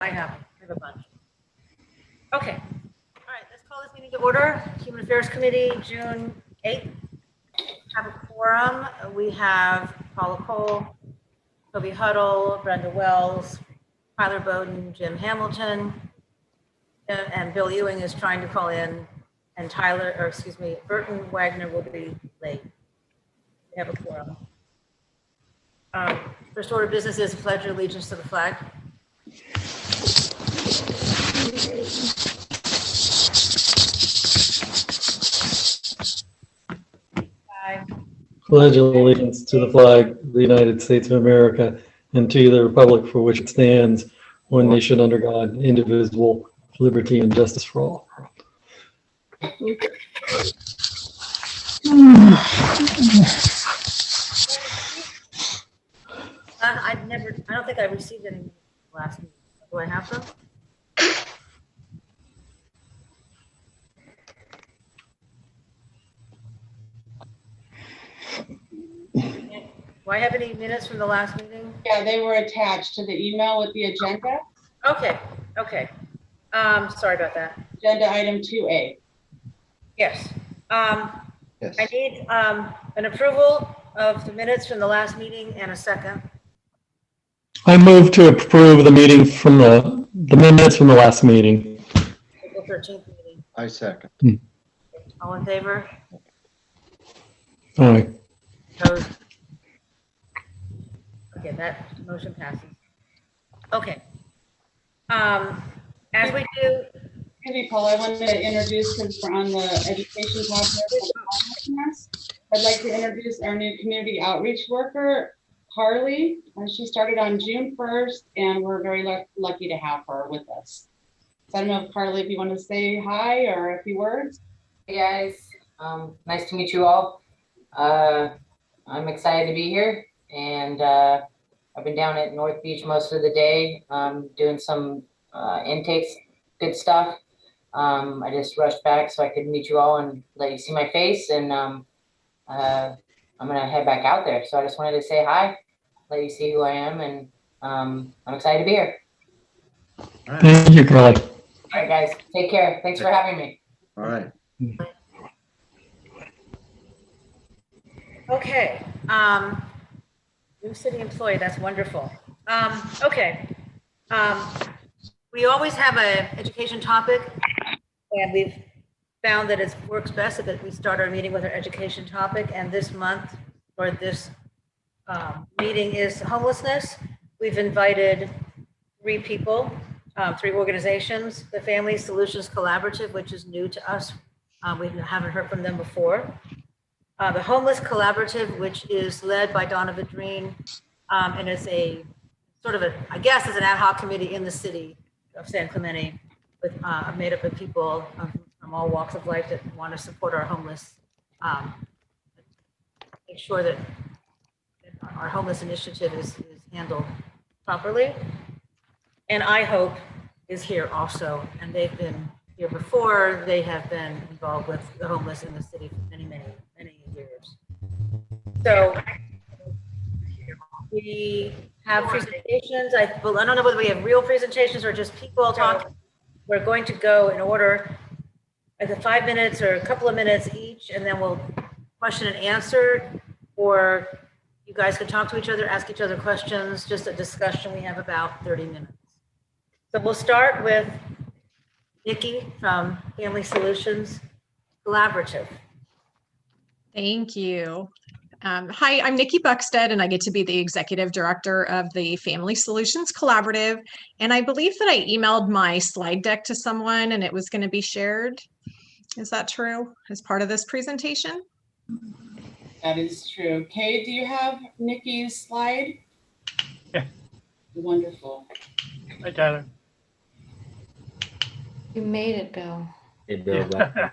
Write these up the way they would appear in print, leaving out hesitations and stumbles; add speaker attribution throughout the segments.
Speaker 1: I have a bunch. Okay. All right, let's call this meeting to order. Human Affairs Committee, June 8th. Have a quorum. We have Paula Cole, Toby Huddle, Brenda Wells, Tyler Bowden, Jim Hamilton, and Bill Ewing is trying to call in, and Burton Wagner will be late. We have a quorum. First order of business is pledge of allegiance to the flag.
Speaker 2: Pledge allegiance to the flag of the United States of America and to the republic for which it stands, one nation under God, indivisible, with liberty and justice for all.
Speaker 1: I don't think I received any last meeting. Do I have them? Do I have any minutes from the last meeting?
Speaker 3: Yeah, they were attached to the email with the agenda.
Speaker 1: Okay. Sorry about that.
Speaker 3: Agenda item 2A.
Speaker 1: Yes.
Speaker 4: Yes.
Speaker 1: I need an approval of the minutes from the last meeting and a second.
Speaker 2: I move to approve the meeting from the minutes from the last meeting.
Speaker 1: April 13th meeting.
Speaker 4: I second.
Speaker 1: All in favor?
Speaker 2: All right.
Speaker 1: Opposed? Okay, that motion passes. Okay. As we do.
Speaker 3: Excuse me, Paul, I wanted to introduce, because we're on the education topic of homelessness. I'd like to introduce our new community outreach worker, Carly. She started on June 1st, and we're very lucky to have her with us. So I don't know if Carly, if you want to say hi or a few words.
Speaker 5: Hey guys, nice to meet you all. I'm excited to be here, and I've been down at North Beach most of the day, doing some intakes, good stuff. I just rushed back so I could meet you all and let you see my face, and I'm gonna head back out there. So I just wanted to say hi, let you see who I am, and I'm excited to be here.
Speaker 2: Thank you, Carly.
Speaker 5: All right, guys, take care. Thanks for having me.
Speaker 4: All right.
Speaker 1: Okay, new city employee, that's wonderful. Okay, we always have an education topic, and we've found that it works best if we start our meeting with our education topic, and this month, or this meeting is homelessness. We've invited 3 people, 3 organizations, the Family Solutions Collaborative, which is new to us. We haven't heard from them before. The Homeless Collaborative, which is led by Donna Vadrine, and it's a sort of I guess it's an ad hoc committee in the city of San Clemente, with made up of people from all walks of life that want to support our homeless, make sure that our homeless initiative is handled properly. And I Hope is here also, and they've been here before. They have been involved with the homeless in the city for many years. So we have presentations. I don't know whether we have real presentations or just people talking. We're going to go in order, either 5 minutes or a couple of minutes each, and then we'll question and answer, or you guys can talk to each other, ask each other questions, just a discussion. We have about 30 minutes. So we'll start with Nikki from Family Solutions Collaborative.
Speaker 6: Thank you. Hi, I'm Nikki Buxted, and I get to be the executive director of the Family Solutions Collaborative. And I believe that I emailed my slide deck to someone and it was going to be shared. Is that true as part of this presentation?
Speaker 3: That is true. Kay, do you have Nikki's slide?
Speaker 7: Yeah.
Speaker 3: Wonderful.
Speaker 7: Hi, Tyler.
Speaker 8: You made it, Bill.
Speaker 4: Hey, Bill.
Speaker 7: Yeah.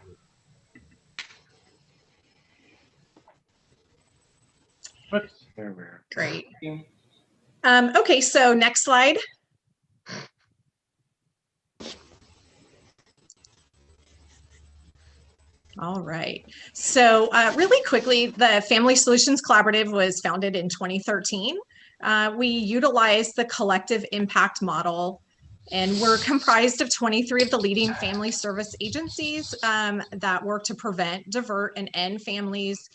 Speaker 7: Whoops.
Speaker 6: Great.
Speaker 3: Thank you.
Speaker 6: Okay, so next slide. All right. So really quickly, the Family Solutions Collaborative was founded in 2013. We utilize the collective impact model And we're comprised of 23 of the leading family service agencies that work to prevent, divert, and end families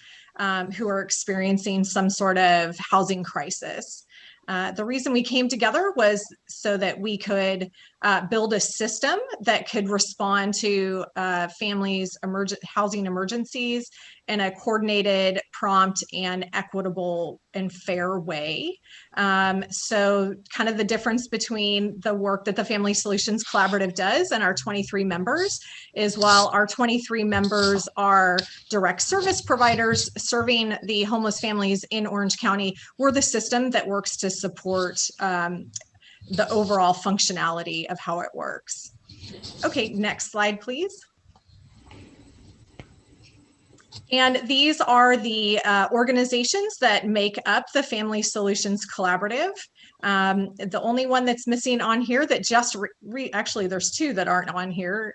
Speaker 6: who are experiencing some sort of housing crisis. The reason we came together was so that we could build a system that could respond to families' housing emergencies in a coordinated, prompt, and equitable and fair way. So kind of the difference between the work that the Family Solutions Collaborative does and our 23 members is while our 23 members are direct service providers serving the homeless families in Orange County, we're the system that works to support the overall functionality of how it works. Okay, next slide, please. And these are the organizations that make up the Family Solutions Collaborative. The only one that's missing on here that just actually there's two that aren't on here,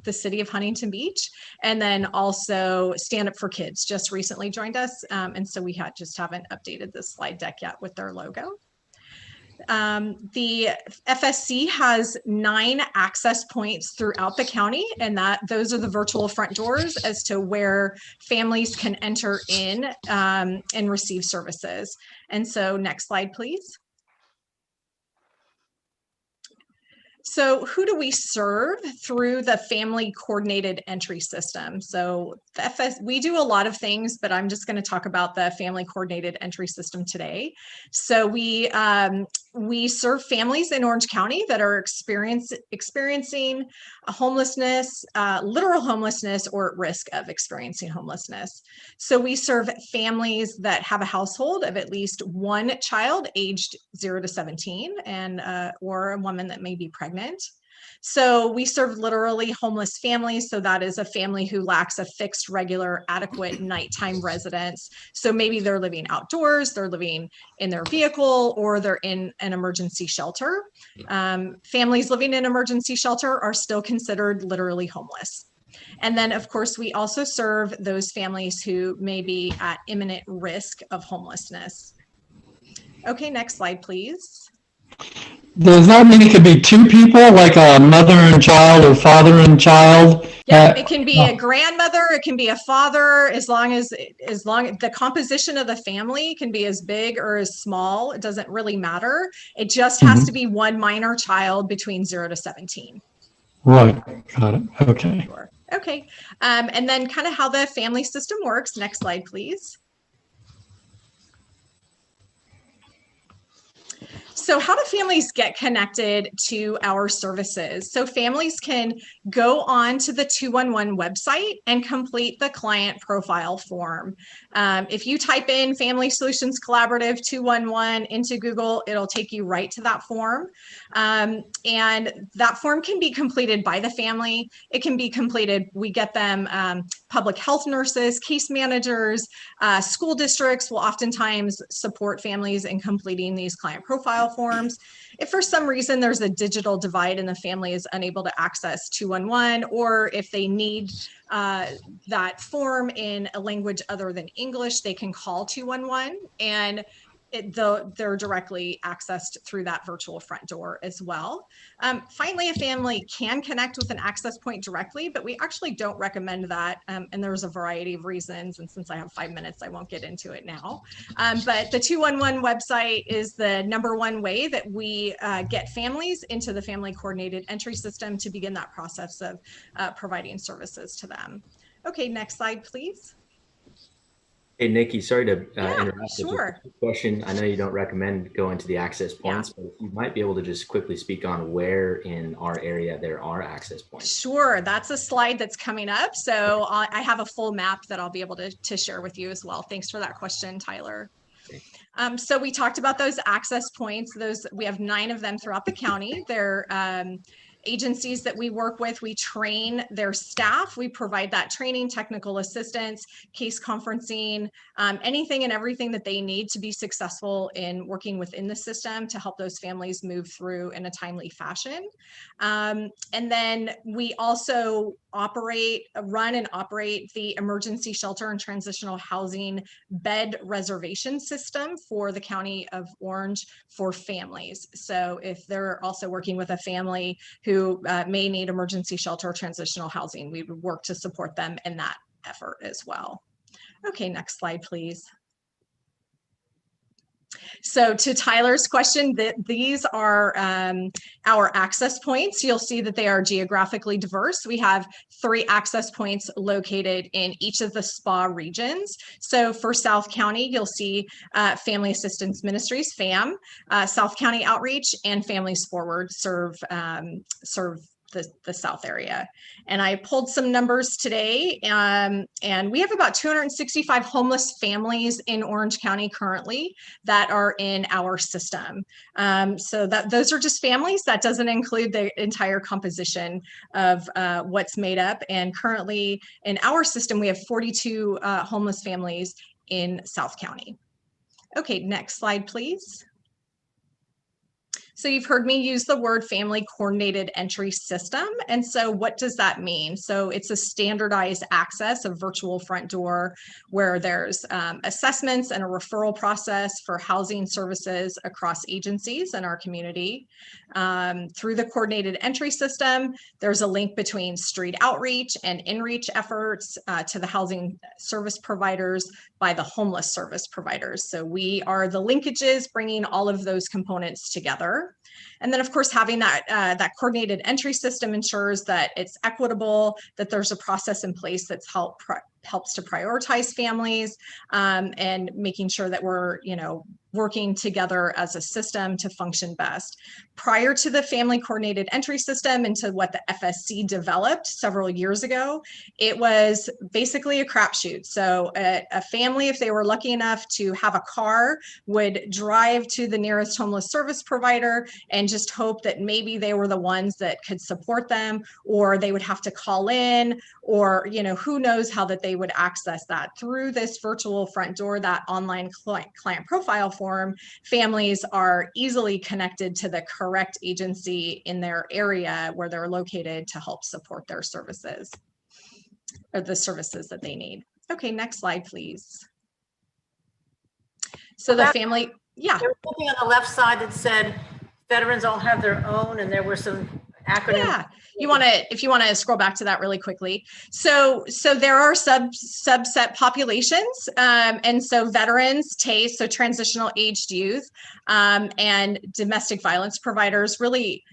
Speaker 6: the City of Huntington Beach, and then also Stand Up for Kids just recently joined us. And so we just haven't updated this slide deck yet with their logo. The FSC has 9 access points throughout the county, and those are the virtual front doors as to where families can enter in and receive services. And so next slide, please. So who do we serve through the family coordinated entry system? So we do a lot of things, but I'm just going to talk about the family coordinated entry system today. So we serve families in Orange County that are experiencing homelessness, literal homelessness, or at risk of experiencing homelessness. So we serve families that have a household of at least one child aged 0 to 17 and or a woman that may be pregnant. So we serve literally homeless families. So that is a family who lacks a fixed, regular, adequate nighttime residence. So maybe they're living outdoors, they're living in their vehicle, or they're in an emergency shelter. Families living in emergency shelter are still considered literally homeless. And then, of course, we also serve those families who may be at imminent risk of homelessness. Okay, next slide, please.
Speaker 2: Does that mean it could be two people, like a mother and child or father and child?
Speaker 6: Yeah, it can be a grandmother, it can be a father, as long as the composition of the family can be as big or as small. It doesn't really matter. It just has to be one minor child between 0 to 17.
Speaker 2: Right, got it. Okay.
Speaker 6: Sure. Okay, and then kind of how the family system works. Next slide, please. So how do families get connected to our services? So families can go on to the 211 website and complete the client profile form. If you type in Family Solutions Collaborative 211 into Google, it'll take you right to that form. And that form can be completed by the family. It can be completed, we get them public health nurses, case managers, school districts will oftentimes support families in completing these client profile forms. If for some reason there's a digital divide and the family is unable to access 211, or if they need that form in a language other than English, they can call 211 and they're directly accessed through that virtual front door as well. Finally, a family can connect with an access point directly, but we actually don't recommend that. And there's a variety of reasons. And since I have 5 minutes, I won't get into it now. But the 211 website is the #1 way that we get families into the family coordinated entry system to begin that process of providing services to them. Okay, next slide, please.
Speaker 4: Hey, Nikki, sorry to interrupt.
Speaker 6: Sure.
Speaker 4: Just a question. I know you don't recommend going to the access points, but you might be able to just quickly speak on where in our area there are access points.
Speaker 6: Sure, that's a slide that's coming up. So I have a full map that I'll be able to share with you as well. Thanks for that question, Tyler. Okay. So we talked about those access points. We have 9 of them throughout the county. They're agencies that we work with, we train their staff. We provide that training, technical assistance, case conferencing, anything and everything that they need to be successful in working within the system to help those families move through in a timely fashion. And then we also run and operate the emergency shelter and transitional housing bed reservation system for the County of Orange for families. So if they're also working with a family who may need emergency shelter or transitional housing, we would work to support them in that effort as well. Okay, next slide, please. So to Tyler's question, these are our access points. You'll see that they are geographically diverse. We have 3 access points located in each of the SPA regions. So for South County, you'll see Family Assistance Ministries, FAM, South County Outreach, and Families Forward serve the South area. And I pulled some numbers today, and we have about 265 homeless families in Orange County currently that are in our system. So those are just families. That doesn't include the entire composition of what's made up. And currently in our system, we have 42 homeless families in South County. Okay, next slide, please. So you've heard me use the word family coordinated entry system. And so what does that mean? So it's a standardized access, a virtual front door where there's assessments and a referral process for housing services across agencies in our community. Through the coordinated entry system, there's a link between street outreach and in-reach efforts to the housing service providers by the homeless service providers. So we are the linkages bringing all of those components together. And then, of course, having that coordinated entry system ensures that it's equitable, that there's a process in place that's helps to prioritize families, and making sure that we're, working together as a system to function best. Prior to the family coordinated entry system and to what the FSC developed several years ago, it was basically a crapshoot. So a family, if they were lucky enough to have a car, would drive to the nearest homeless service provider and just hope that maybe they were the ones that could support them, or they would have to call in, or who knows how that they would access that. Through this virtual front door, that online client profile form, families are easily connected to the correct agency in their area where they're located to help support their services, or the services that they need. Okay, next slide, please. So the family, yeah.
Speaker 1: There was something on the left side that said veterans all have their own, and there were some acronyms.
Speaker 6: Yeah, if you want to scroll back to that really quickly. So there are subset populations, and so veterans, TACE, so transitional aged youth, and domestic violence providers really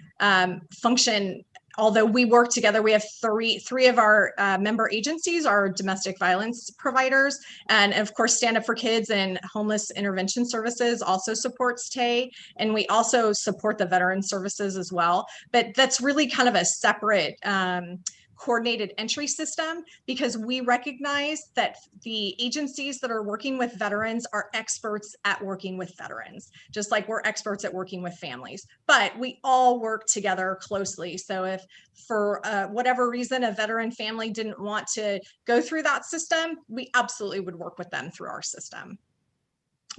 Speaker 6: function. Although we work together, we have three of our member agencies are domestic violence providers. And of course, Stand Up for Kids and Homeless Intervention Services also supports TAE. And we also support the veteran services as well. But that's really kind of a separate coordinated entry system, because we recognize that the agencies that are working with veterans are experts at working with veterans, just like we're experts at working with families, but we all work together closely. So if for whatever reason a veteran family didn't want to go through that system, we absolutely would work with them through our system.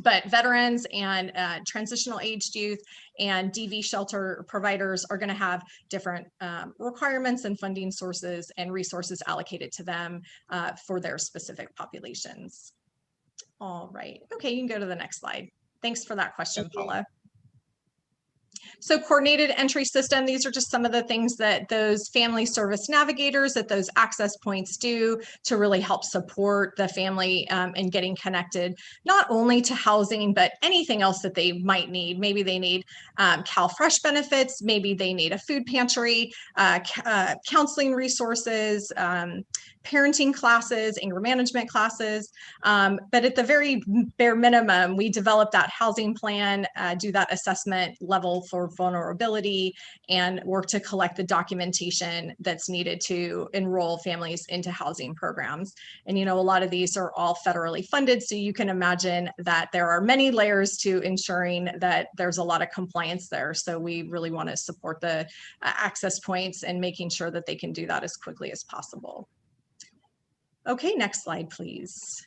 Speaker 6: But veterans and transitional aged youth and DV shelter providers are going to have different requirements and funding sources and resources allocated to them for their specific populations. All right. Okay, you can go to the next slide. Thanks for that question, Paula. So coordinated entry system, these are just some of the things that those family service navigators at those access points do to really help support the family in getting connected, not only to housing, but anything else that they might need. Maybe they need CalFresh benefits, maybe they need a food pantry, counseling resources, parenting classes, anger management classes. But at the very bare minimum, we develop that housing plan, do that assessment level for vulnerability, and work to collect the documentation that's needed to enroll families into housing programs. And, you know, a lot of these are all federally funded, so you can imagine that there are many layers to ensuring that there's a lot of compliance there. So we really want to support the access points and making sure that they can do that as quickly as possible. Okay, next slide, please.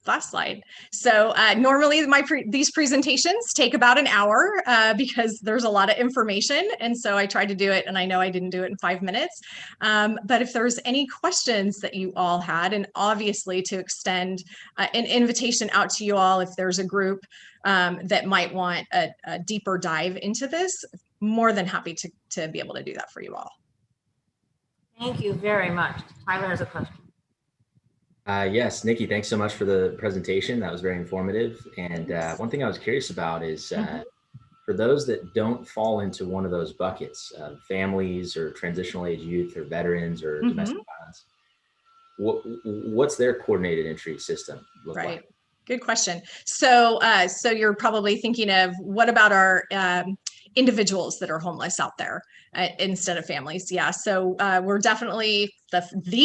Speaker 6: Last slide. So normally these presentations take about an hour because there's a lot of information. And so I tried to do it, and I know I didn't do it in 5 minutes. But if there's any questions that you all had, and obviously to extend an invitation out to you all, if there's a group that might want a deeper dive into this, more than happy to be able to do that for you all.
Speaker 1: Thank you very much. Tyler has a question.
Speaker 4: Yes, Nikki, thanks so much for the presentation. That was very informative. And one thing I was curious about is for those that don't fall into one of those buckets, families or transitional age youth or veterans or domestic violence, what's their coordinated entry system look like?
Speaker 6: Good question. So, so you're probably thinking of, what about our individuals that are homeless out there instead of families? Yeah. So we're definitely the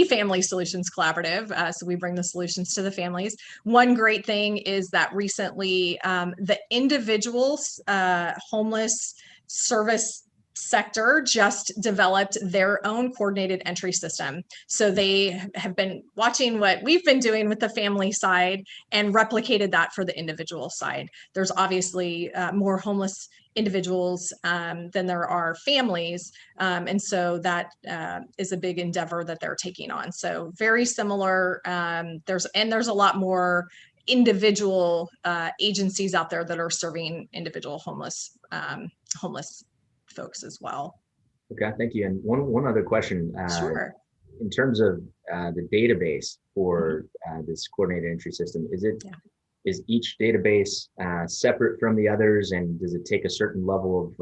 Speaker 6: Family Solutions Collaborative. So we bring the solutions to the families. One great thing is that recently the individuals homeless service sector just developed their own coordinated entry system. So they have been watching what we've been doing with the family side and replicated that for the individual side. There's obviously more homeless individuals than there are families. And so that is a big endeavor that they're taking on. So very similar. There's a lot more individual agencies out there that are serving individual homeless folks as well.
Speaker 4: Okay, thank you. And one other question.
Speaker 6: Sure.
Speaker 4: In terms of the database for this coordinated entry system, is each database separate from the others, and does it take a certain level of,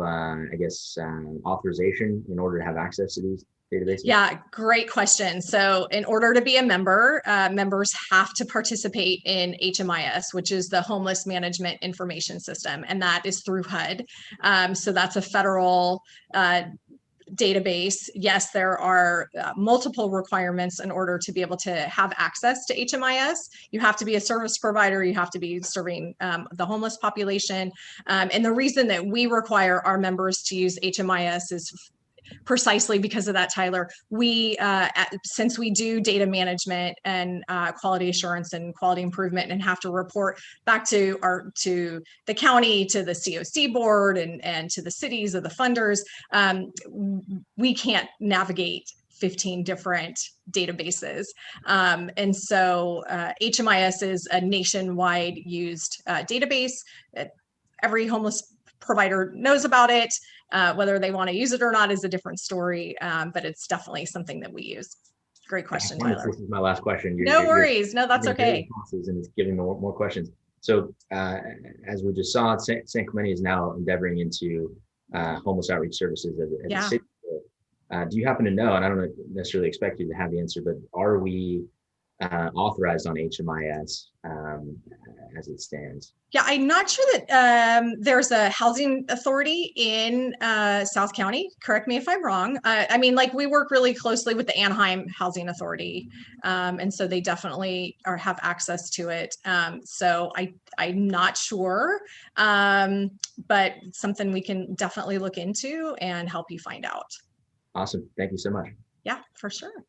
Speaker 4: authorization in order to have access to these databases? Yeah,
Speaker 6: great question. So in order to be a member, members have to participate in HMIS, which is the Homeless Management Information System, and that is through HUD. So that's a federal database. Yes, there are multiple requirements in order to be able to have access to HMIS. You have to be a service provider. You have to be serving the homeless population. And the reason that we require our members to use HMIS is precisely because of that, Tyler. We, since we do data management and quality assurance and quality improvement, and have to report back to the county, to the COC board, and to the cities of the funders, we can't navigate 15 different databases. And so HMIS is a nationwide used database. Every homeless provider knows about it. Whether they want to use it or not is a different story, but it's definitely something that we use. Great question, Tyler.
Speaker 4: This is my last question.
Speaker 6: No worries. No, that's okay.
Speaker 4: And it's giving more questions. So as we just saw, San Clemente is now endeavoring into homeless outreach services as a city. Do you happen to know, and I don't necessarily expect you to have the answer, but are we authorized on HMIS as it stands? Yeah,
Speaker 6: I'm not sure that there's a housing authority in South County. Correct me if I'm wrong. I mean, like, we work really closely with the Anaheim Housing Authority, and so they definitely have access to it. So I'm not sure, but something we can definitely look into and help you find out.
Speaker 4: Awesome. Thank you so much.
Speaker 6: Yeah, for sure.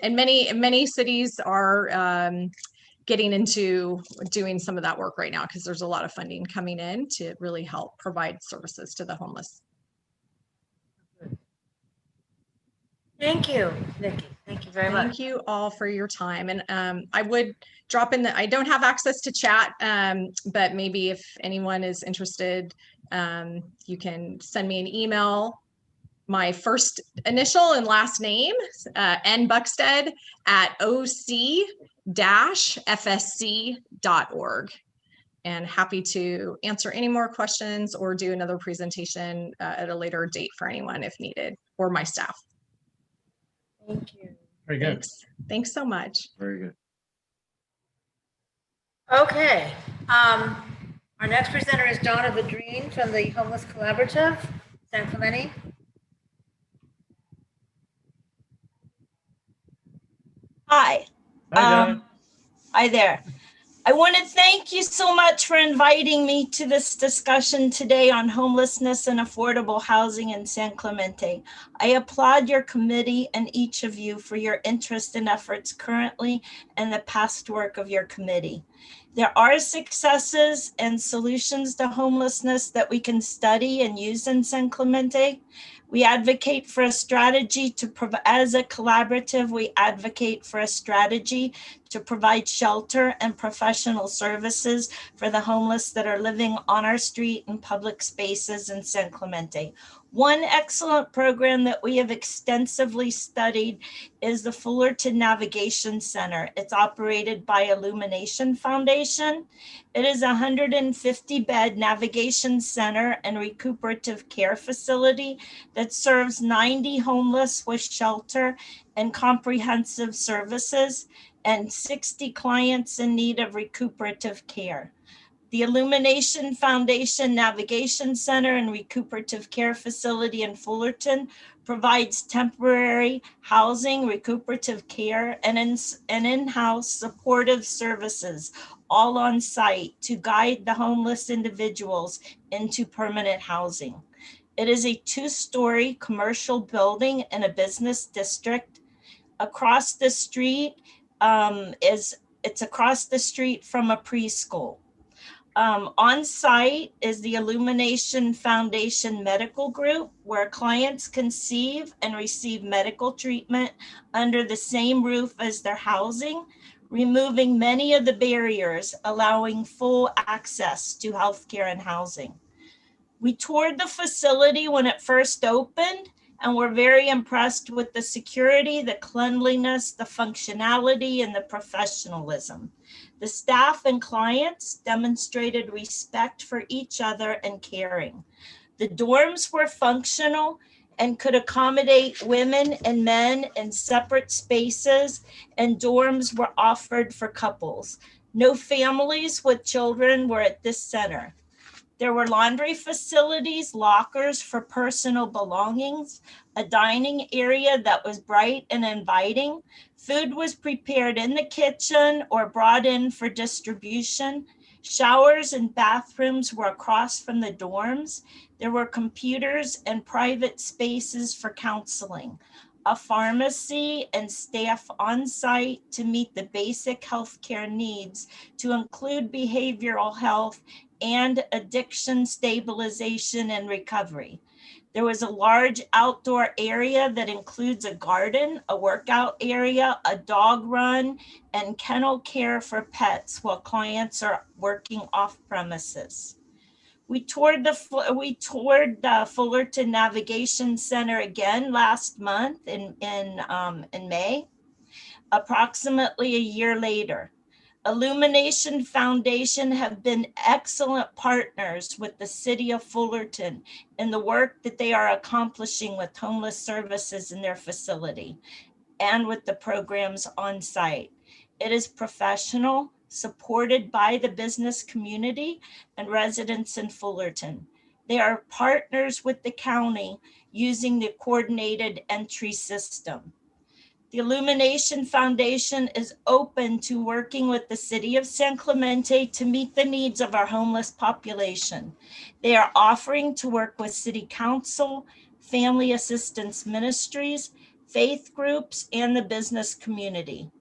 Speaker 6: And many cities are getting into doing some of that work right now, because there's a lot of funding coming in to really help provide services to the homeless.
Speaker 1: Thank you, Nikki. Thank you very much.
Speaker 6: Thank you all for your time. And I would drop in I don't have access to chat, but maybe if anyone is interested, you can send me an email. My first initial and last name, nbuxted @oc-fsc.org. And happy to answer any more questions or do another presentation at a later date for anyone if needed, or my staff.
Speaker 1: Thank you.
Speaker 7: Very good.
Speaker 6: Thanks. Thanks so much.
Speaker 7: Very good.
Speaker 1: Okay. Our next presenter is Donna Vadreen from the Homeless Collaborative, San Clemente.
Speaker 8: Hi.
Speaker 7: Hi, Donna.
Speaker 8: Hi there. I want to thank you so much for inviting me to this discussion today on homelessness and affordable housing in San Clemente. I applaud your committee and each of you for your interest and efforts currently and the past work of your committee. There are successes and solutions to homelessness that we can study and use in San Clemente. We advocate for a strategy to provide, as a collaborative, we advocate for a strategy to provide shelter and professional services for the homeless that are living on our street and public spaces in San Clemente. One excellent program that we have extensively studied is the Fullerton Navigation Center. It's operated by Illumination Foundation. It is a 150-bed navigation center and recuperative care facility that serves 90 homeless with shelter and comprehensive services and 60 clients in need of recuperative care. The Illumination Foundation Navigation Center and Recuperative Care Facility in Fullerton provides temporary housing, recuperative care, and in-house supportive services, all on site to guide the homeless individuals into permanent housing. It is a 2-story commercial building in a business district. Across the street it's across the street from a preschool. On site is the Illumination Foundation Medical Group, where clients conceive and receive medical treatment under the same roof as their housing, removing many of the barriers, allowing full access to healthcare and housing. We toured the facility when it first opened, and we're very impressed with the security, the cleanliness, the functionality, and the professionalism. The staff and clients demonstrated respect for each other and caring. The dorms were functional and could accommodate women and men in separate spaces, and dorms were offered for couples. No families with children were at this center. There were laundry facilities, lockers for personal belongings, a dining area that was bright and inviting. Food was prepared in the kitchen or brought in for distribution. Showers and bathrooms were across from the dorms. There were computers and private spaces for counseling, a pharmacy and staff on site to meet the basic healthcare needs, to include behavioral health and addiction stabilization and recovery. There was a large outdoor area that includes a garden, a workout area, a dog run, and kennel care for pets while clients are working off premises. We toured the Fullerton Navigation Center again last month in May, approximately a year later. Illumination Foundation have been excellent partners with the city of Fullerton in the work that they are accomplishing with homeless services in their facility and with the programs on site. It is professional, supported by the business community and residents in Fullerton. They are partners with the county using the coordinated entry system. The Illumination Foundation is open to working with the city of San Clemente to meet the needs of our homeless population. They are offering to work with city council, family assistance ministries, faith groups, and the business community.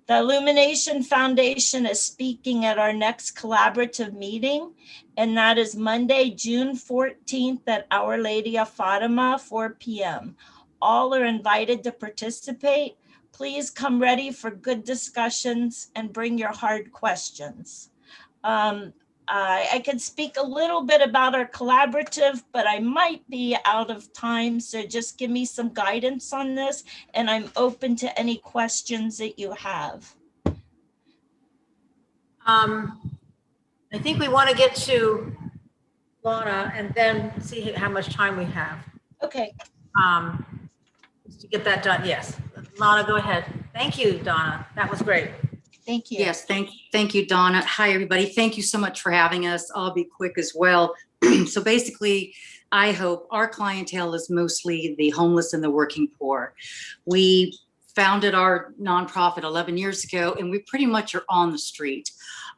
Speaker 8: The Illumination Foundation is speaking at our next collaborative meeting, and that is Monday, June 14th at Our Lady of Fatima, 4 p.m. All are invited to participate. Please come ready for good discussions and bring your hard questions. I could speak a little bit about our collaborative, but I might be out of time. So just give me some guidance on this, and I'm open to any questions that you have.
Speaker 1: I think we want to get to Lana and then see how much time we have.
Speaker 8: Okay.
Speaker 1: just to get that done. Yes. Lana, go ahead. Thank you, Donna. That was great.
Speaker 8: Thank you.
Speaker 9: Yes, thank you, Donna. Hi, everybody. Thank you so much for having us. I'll be quick as well. So basically, I hope our clientele is mostly the homeless and the working poor. We founded our nonprofit 11 years ago, and we pretty much are on the street.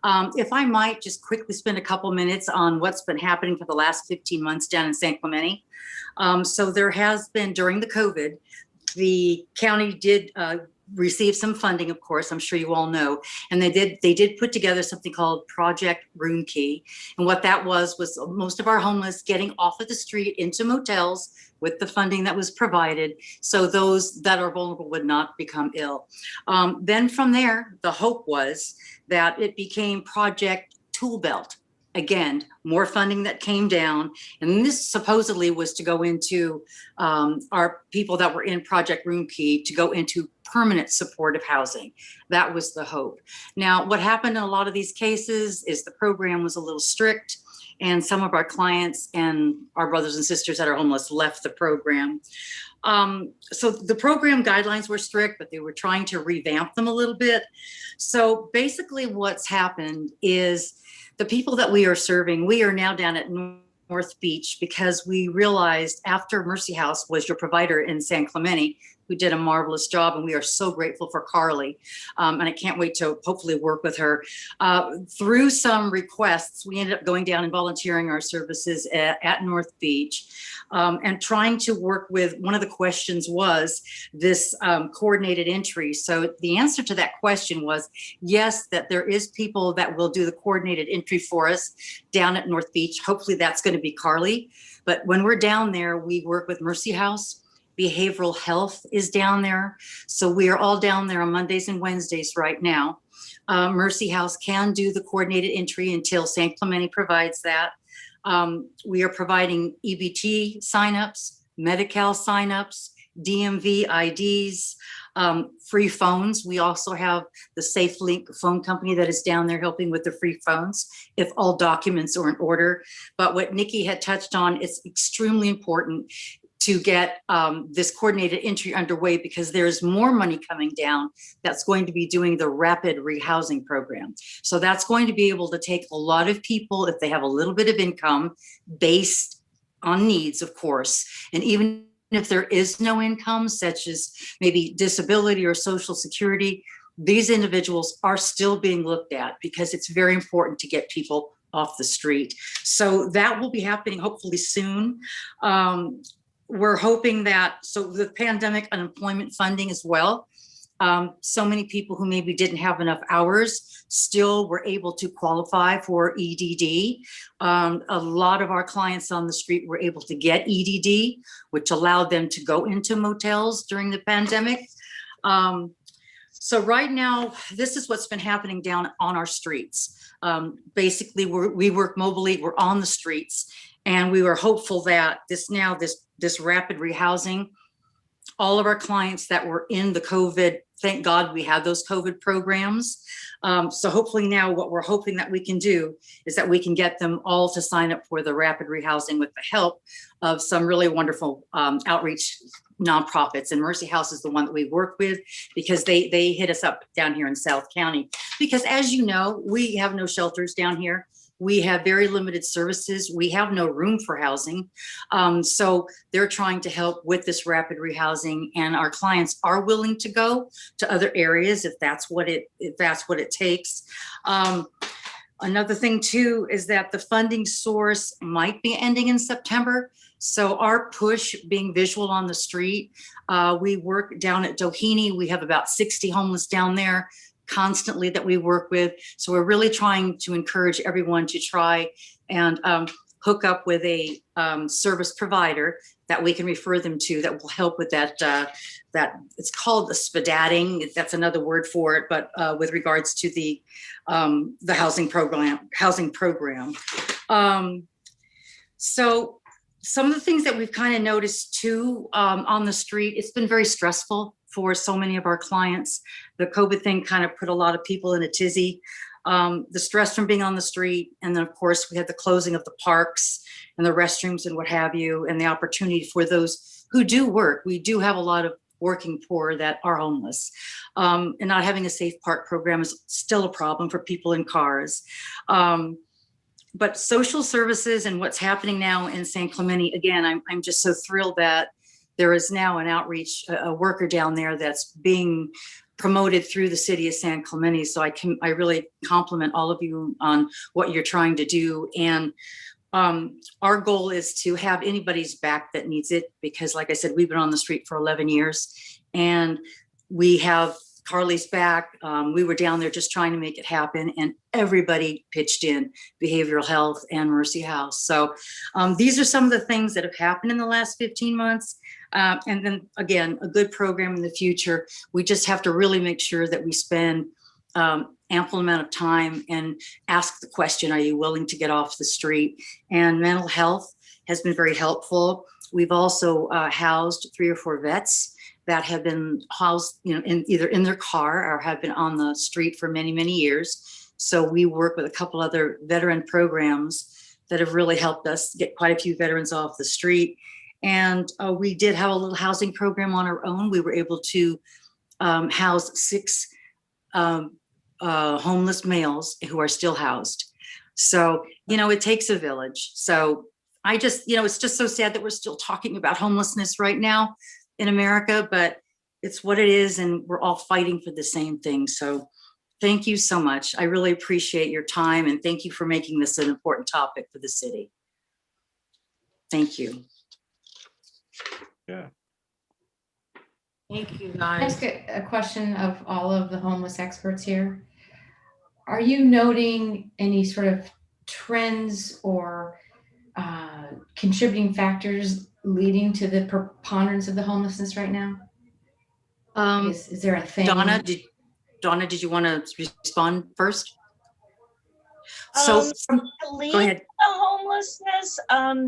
Speaker 9: If I might just quickly spend a couple minutes on what's been happening for the last 15 months down in San Clemente. So there has been, during the COVID, the county did receive some funding, of course, I'm sure you all know, and they did put together something called Project Room Key. And what that was most of our homeless getting off of the street into motels with the funding that was provided, so those that are vulnerable would not become ill. Then from there, the hope was that it became Project Tool Belt. Again, more funding that came down, and this supposedly was to go into our people that were in Project Room Key to go into permanent supportive housing. That was the hope. Now, what happened in a lot of these cases is the program was a little strict, and some of our clients and our brothers and sisters that are homeless left the program. So the program guidelines were strict, but they were trying to revamp them a little bit. So basically what's happened is the people that we are serving, we are now down at North Beach because we realized after Mercy House was your provider in San Clemente, who did a marvelous job, and we are so grateful for Carly. And I can't wait to hopefully work with her. Through some requests, we ended up going down and volunteering our services at North Beach and trying to work with, one of the questions was this coordinated entry. So the answer to that question was yes, that there is people that will do the coordinated entry for us down at North Beach. Hopefully that's going to be Carly. But when we're down there, we work with Mercy House. Behavioral health is down there. So we are all down there on Mondays and Wednesdays right now. Mercy House can do the coordinated entry until San Clemente provides that. We are providing EBT signups, Medi-Cal signups, DMV IDs, free phones. We also have the SafeLink phone company that is down there helping with the free phones if all documents are in order. But what Nikki had touched on, it's extremely important to get this coordinated entry underway because there's more money coming down that's going to be doing the rapid rehousing program. So that's going to be able to take a lot of people if they have a little bit of income based on needs, of course. And even if there is no income, such as maybe disability or Social Security, these individuals are still being looked at because it's very important to get people off the street. So that will be happening hopefully soon. We're hoping that, so the pandemic unemployment funding as well. So many people who maybe didn't have enough hours still were able to qualify for EDD. A lot of our clients on the street were able to get EDD, which allowed them to go into motels during the pandemic. So right now, this is what's been happening down on our streets. Basically, we work mobily, we're on the streets, and we were hopeful that this rapid rehousing, all of our clients that were in the COVID, thank God we have those COVID programs. So hopefully now what we're hoping that we can do is that we can get them all to sign up for the rapid rehousing with the help of some really wonderful outreach nonprofits. And Mercy House is the one that we work with because they hit us up down here in South County. Because as you know, we have no shelters down here. We have very limited services. We have no room for housing. So they're trying to help with this rapid rehousing, and our clients are willing to go to other areas if that's what it takes. Another thing too is that the funding source might be ending in September. So our push being visual on the street, we work down at Doheny. We have about 60 homeless down there constantly that we work with. So we're really trying to encourage everyone to try and hook up with a service provider that we can refer them to that will help with that, that it's called the spadatting. That's another word for it, but with regards to the housing program. So some of the things that we've kind of noticed too on the street, it's been very stressful for so many of our clients. The COVID thing kind of put a lot of people in a tizzy. The stress from being on the street. And then of course we had the closing of the parks and the restrooms and what have you, and the opportunity for those who do work. We do have a lot of working poor that are homeless. And not having a safe park program is still a problem for people in cars. But social services and what's happening now in San Clemente, again, I'm just so thrilled that there is now an outreach, a worker down there that's being promoted through the city of San Clemente. So I really compliment all of you on what you're trying to do. And our goal is to have anybody's back that needs it, because like I said, we've been on the street for 11 years and we have Carly's back. We were down there just trying to make it happen, and everybody pitched in, behavioral health and Mercy House. So these are some of the things that have happened in the last 15 months. And then again, a good program in the future. We just have to really make sure that we spend ample amount of time and ask the question, are you willing to get off the street? And mental health has been very helpful. We've also housed 3 or 4 vets that have been housed, in either in their car or have been on the street for many, many years. So we work with a couple other veteran programs that have really helped us get quite a few veterans off the street. And we did have a little housing program on our own. We were able to house 6 homeless males who are still housed. So, it takes a village. So I just, it's just so sad that we're still talking about homelessness right now in America, but it's what it is, and we're all fighting for the same thing. So thank you so much. I really appreciate your time, and thank you for making this an important topic for the city. Thank you.
Speaker 7: Yeah.
Speaker 1: Thank you,
Speaker 10: Can I
Speaker 1: guys.
Speaker 10: ask a question of all of the homeless experts here? Are you noting any sort of trends or contributing factors leading to the preponderance of the homelessness right now? Is there a thing?
Speaker 9: Donna, did you want to respond first? So go ahead.
Speaker 8: The homelessness,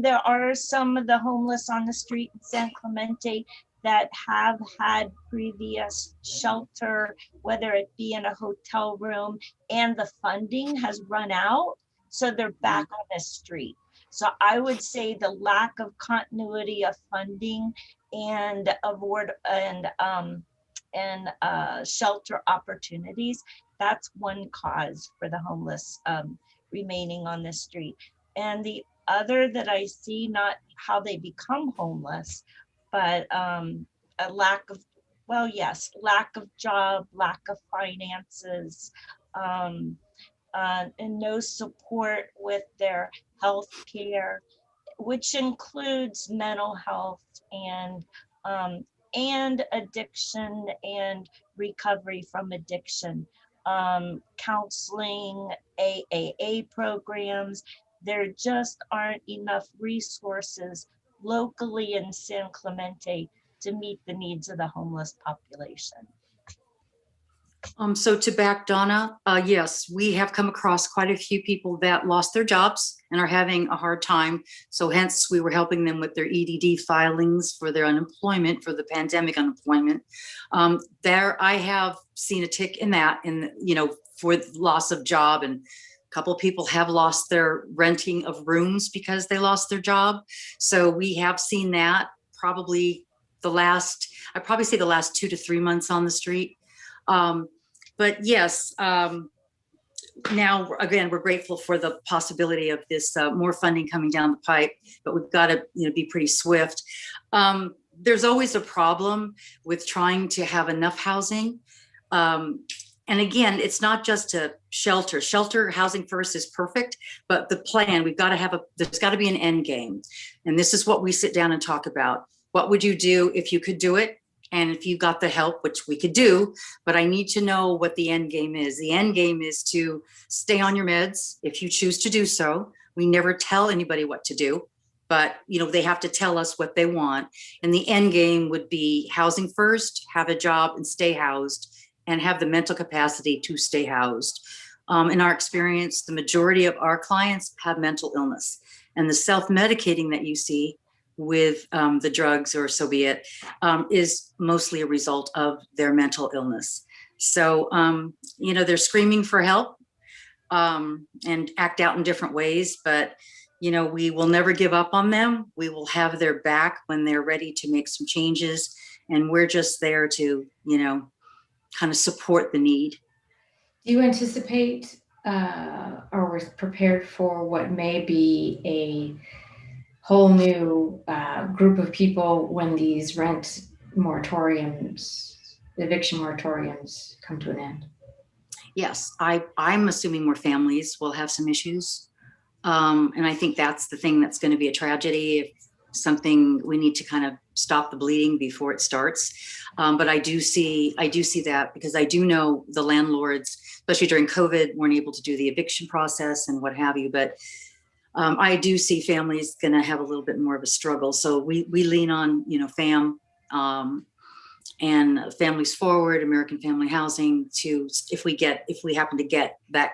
Speaker 8: there are some of the homeless on the street in San Clemente that have had previous shelter, whether it be in a hotel room, and the funding has run out, so they're back on the street. So I would say the lack of continuity of funding and shelter opportunities, that's one cause for the homeless remaining on the street. And the other that I see, not how they become homeless, but a lack of, lack of job, lack of finances, and no support with their health care, which includes mental health and addiction and recovery from addiction, counseling, AAA programs. There just aren't enough resources locally in San Clemente to meet the needs of the homeless population.
Speaker 9: So to back Donna, yes, we have come across quite a few people that lost their jobs and are having a hard time. So hence we were helping them with their EDD filings for their unemployment, for the pandemic unemployment. There, I have seen a tick in that, for loss of job, and a couple of people have lost their renting of rooms because they lost their job. So we have seen that probably I'd probably say the last 2 to 3 months on the street. But yes, now again, we're grateful for the possibility of this more funding coming down the pipe, but we've got to be pretty swift. There's always a problem with trying to have enough housing. And again, it's not just to shelter housing first is perfect, but the plan, there's got to be an end game. And this is what we sit down and talk about. What would you do if you could do it? And if you got the help, which we could do, but I need to know what the end game is. The end game is to stay on your meds if you choose to do so. We never tell anybody what to do, but they have to tell us what they want. And the end game would be housing first, have a job and stay housed, and have the mental capacity to stay housed. In our experience, the majority of our clients have mental illness, and the self-medicating that you see with the drugs, or so be it, is mostly a result of their mental illness. So, they're screaming for help. and act out in different ways, but we will never give up on them. We will have their back when they're ready to make some changes. And we're just there to, kind of support the need.
Speaker 10: Do you anticipate or was prepared for what may be a whole new group of people when these rent moratoriums, eviction moratoriums come to an end?
Speaker 9: Yes, I'm assuming more families will have some issues. And I think that's the thing that's going to be a tragedy, if something we need to kind of stop the bleeding before it starts. But I do see that, because I do know the landlords, especially during COVID, weren't able to do the eviction process and what have you. But I do see families going to have a little bit more of a struggle. So we lean on, FAM and Families Forward, American Family Housing, to, if we happen to get that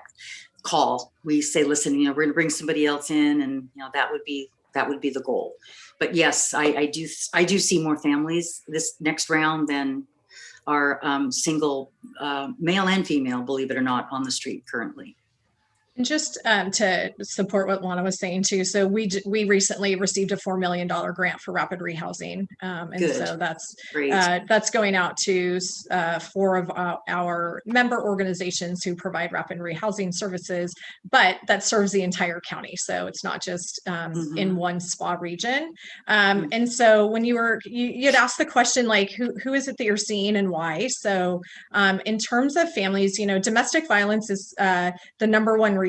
Speaker 9: call, we say, listen, we're going to bring somebody else in, and that would be the goal. But yes, I do see more families this next round than are single, male and female, believe it or not, on the street currently.
Speaker 6: And just to support what Lana was saying too, so we recently received a $4 million grant for rapid rehousing, and
Speaker 9: Good.
Speaker 6: So that's
Speaker 9: Great.
Speaker 6: That's going out to 4 of our member organizations who provide rapid rehousing services, but that serves the entire county. So it's not just in one spa region. And so when you had asked the question, like, who is it that you're seeing and why? So in terms of families, domestic violence is the number one reason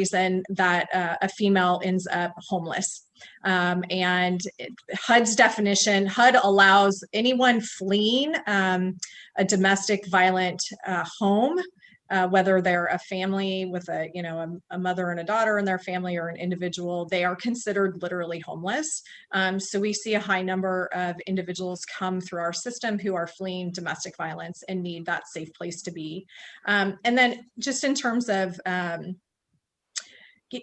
Speaker 6: that a female ends up homeless. And HUD's definition, HUD allows anyone fleeing a domestic violent home, whether they're a family with a mother and a daughter in their family, or an individual, they are considered literally homeless. So we see a high number of individuals come through our system who are fleeing domestic violence and need that safe place to be. And then just in terms of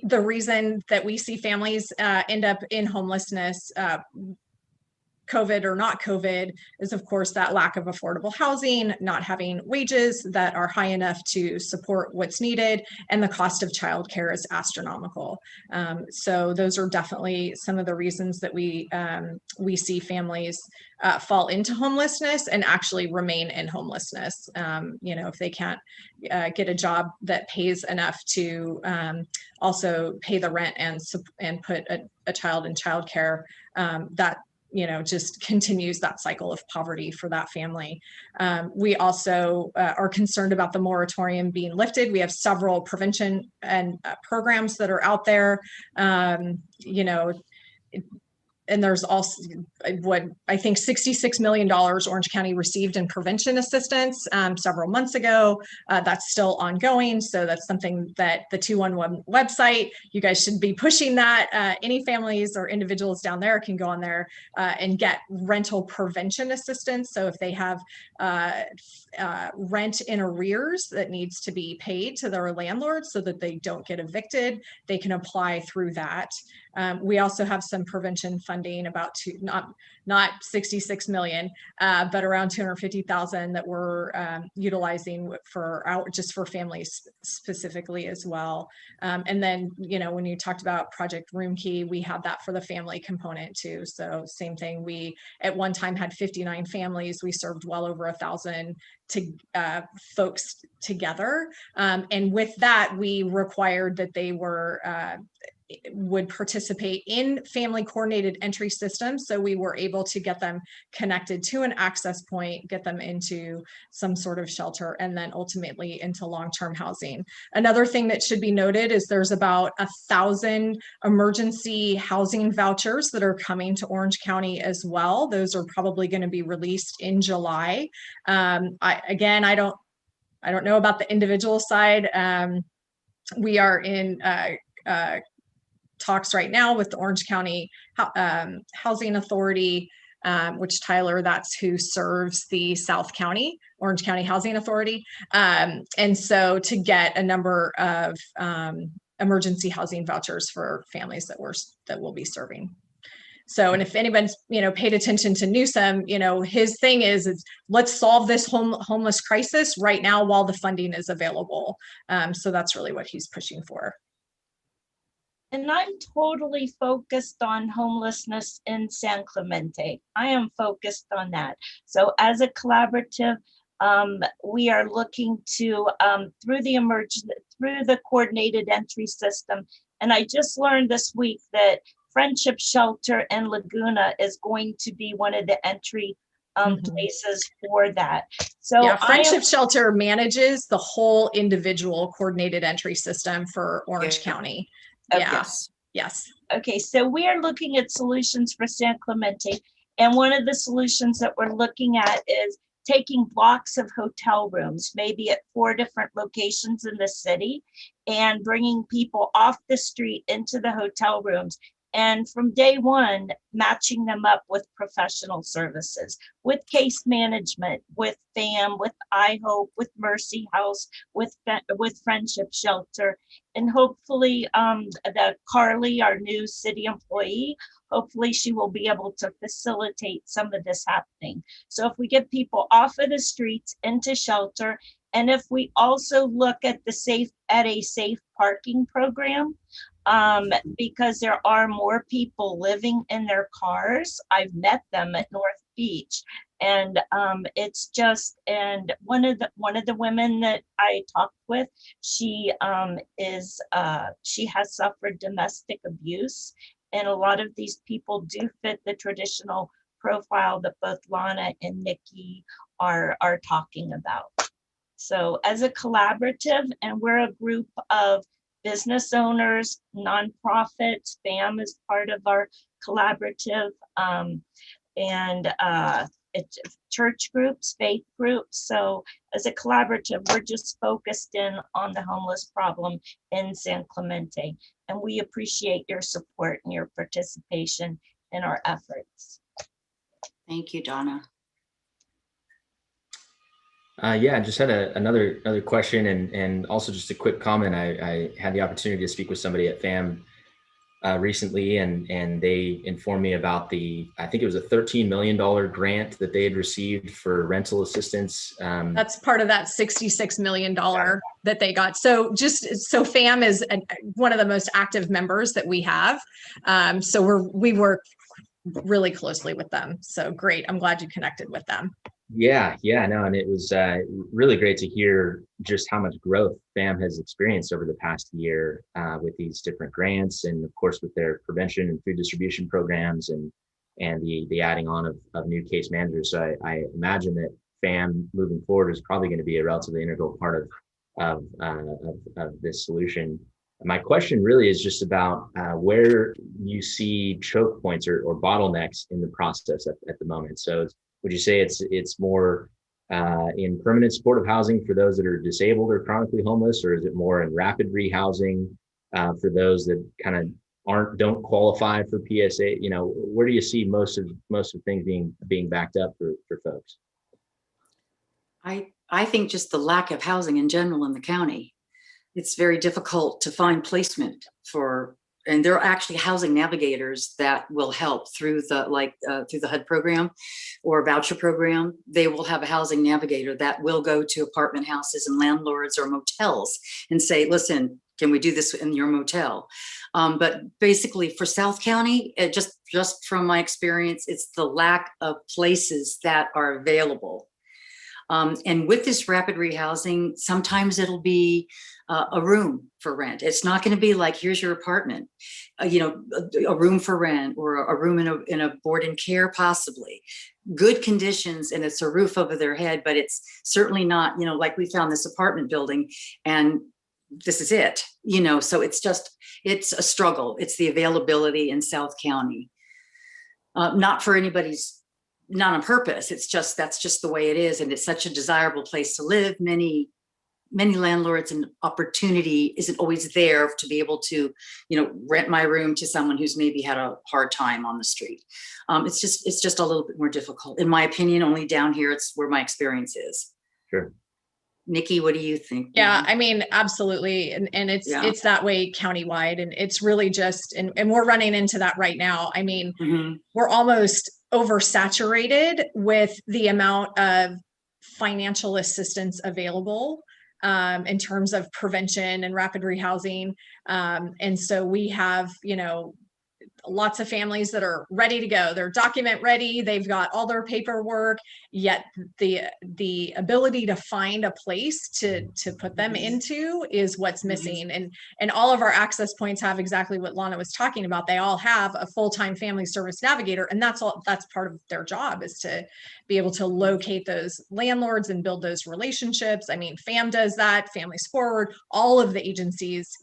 Speaker 6: the reason that we see families end up in homelessness, COVID or not COVID, is of course that lack of affordable housing, not having wages that are high enough to support what's needed, and the cost of childcare is astronomical. So those are definitely some of the reasons that we see families fall into homelessness and actually remain in homelessness. If they can't get a job that pays enough to also pay the rent and put a child in childcare, that just continues that cycle of poverty for that family. We also are concerned about the moratorium being lifted. We have several prevention and programs that are out there. And there's also what I think $66 million Orange County received in prevention assistance several months ago. That's still ongoing. So that's something that the 211 website, you guys should be pushing that. Any families or individuals down there can go on there and get rental prevention assistance. So if they have rent in arrears that needs to be paid to their landlord so that they don't get evicted, they can apply through that. We also have some prevention funding, about not 66 million, but around 250,000 that we're utilizing just for families specifically as well. And then, when you talked about Project Room Key, we have that for the family component too. So same thing. We at one time had 59 families. We served well over 1,000 folks together. And with that, we required that they would participate in family coordinated entry systems. So we were able to get them connected to an access point, get them into some sort of shelter, and then ultimately into long-term housing. Another thing that should be noted is there's about 1,000 emergency housing vouchers that are coming to Orange County as well. Those are probably going to be released in July. I don't know about the individual side. We are in talks right now with the Orange County Housing Authority, which Tyler, that's who serves the South County, Orange County Housing Authority. And so to get a number of emergency housing vouchers for families that we'll be serving. So, and if anyone's, paid attention to Newsom, his thing is let's solve this homeless crisis right now while the funding is available. So that's really what he's pushing for.
Speaker 8: And I'm totally focused on homelessness in San Clemente. I am focused on that. So as a collaborative, we are looking to, through the coordinated entry system. And I just learned this week that Friendship Shelter in Laguna is going to be one of the entry places for that. So
Speaker 6: yeah, Friendship Shelter manages the whole individual coordinated entry system for Orange County.
Speaker 8: Okay.
Speaker 6: Yes.
Speaker 8: Okay, so we are looking at solutions for San Clemente. And one of the solutions that we're looking at is taking blocks of hotel rooms, maybe at 4 different locations in the city, and bringing people off the street into the hotel rooms. And from day one, matching them up with professional services, with case management, with FAM, with iHope, with Mercy House, with Friendship Shelter. And hopefully Carly, our new city employee, hopefully she will be able to facilitate some of this happening. So if we get people off of the streets into shelter, and if we also look at a safe parking program, because there are more people living in their cars. I've met them at North Beach, and it's just, and one of the women that I talked with, she has suffered domestic abuse, and a lot of these people do fit the traditional profile that both Lana and Nikki are talking about. So as a collaborative, and we're a group of business owners, nonprofits, FAM is part of our collaborative, and it's church groups, faith groups. So as a collaborative, we're just focused in on the homeless problem in San Clemente. And we appreciate your support and your participation in our efforts.
Speaker 9: Thank you, Donna.
Speaker 4: Yeah, I just had another question and also just a quick comment. I had the opportunity to speak with somebody at FAM recently, and they informed me about I think it was a $13 million grant that they had received for rental assistance.
Speaker 6: That's part of that $66 million that they got. So FAM is one of the most active members that we have. So we work really closely with them. So great. I'm glad you connected with them.
Speaker 4: Yeah, no, and it was really great to hear just how much growth FAM has experienced over the past year with these different grants, and of course with their prevention and food distribution programs, and the adding on of new case managers. So I imagine that FAM moving forward is probably going to be a relatively integral part of this solution. My question really is just about where you see choke points or bottlenecks in the process at the moment. So would you say it's more in permanent supportive housing for those that are disabled or chronically homeless, or is it more in rapid rehousing for those that kind of don't qualify for PSA? Where do you see most of things being backed up for folks?
Speaker 9: I think just the lack of housing in general in the county. It's very difficult to find placement and there are actually housing navigators that will help through the HUD program or voucher program. They will have a housing navigator that will go to apartment houses and landlords or motels and say, listen, can we do this in your motel? But basically for South County, just from my experience, it's the lack of places that are available. And with this rapid rehousing, sometimes it'll be a room for rent. It's not going to be like, here's your apartment, a room for rent, or a room in a board and care, possibly. Good conditions, and it's a roof over their head, but it's certainly not, like we found this apartment building and this is it, so it's a struggle. It's the availability in South County. Not on purpose. That's just the way it is. And it's such a desirable place to live. Many landlords, and opportunity isn't always there to be able to, rent my room to someone who's maybe had a hard time on the street. It's just a little bit more difficult. In my opinion, only down here, it's where my experience is.
Speaker 4: Sure.
Speaker 9: Nikki, what do you think?
Speaker 6: Yeah, I mean, absolutely. And it's that way countywide. And it's really just, and we're running into that right now. I mean, we're almost oversaturated with the amount of financial assistance available in terms of prevention and rapid rehousing. And so we have, lots of families that are ready to go. They're document ready. They've got all their paperwork, yet the ability to find a place to put them into is what's missing. And all of our access points have exactly what Lana was talking about. They all have a full-time family service navigator, and that's part of their job, is to be able to locate those landlords and build those relationships. I mean, FAM does that, Families Forward, all of the agencies,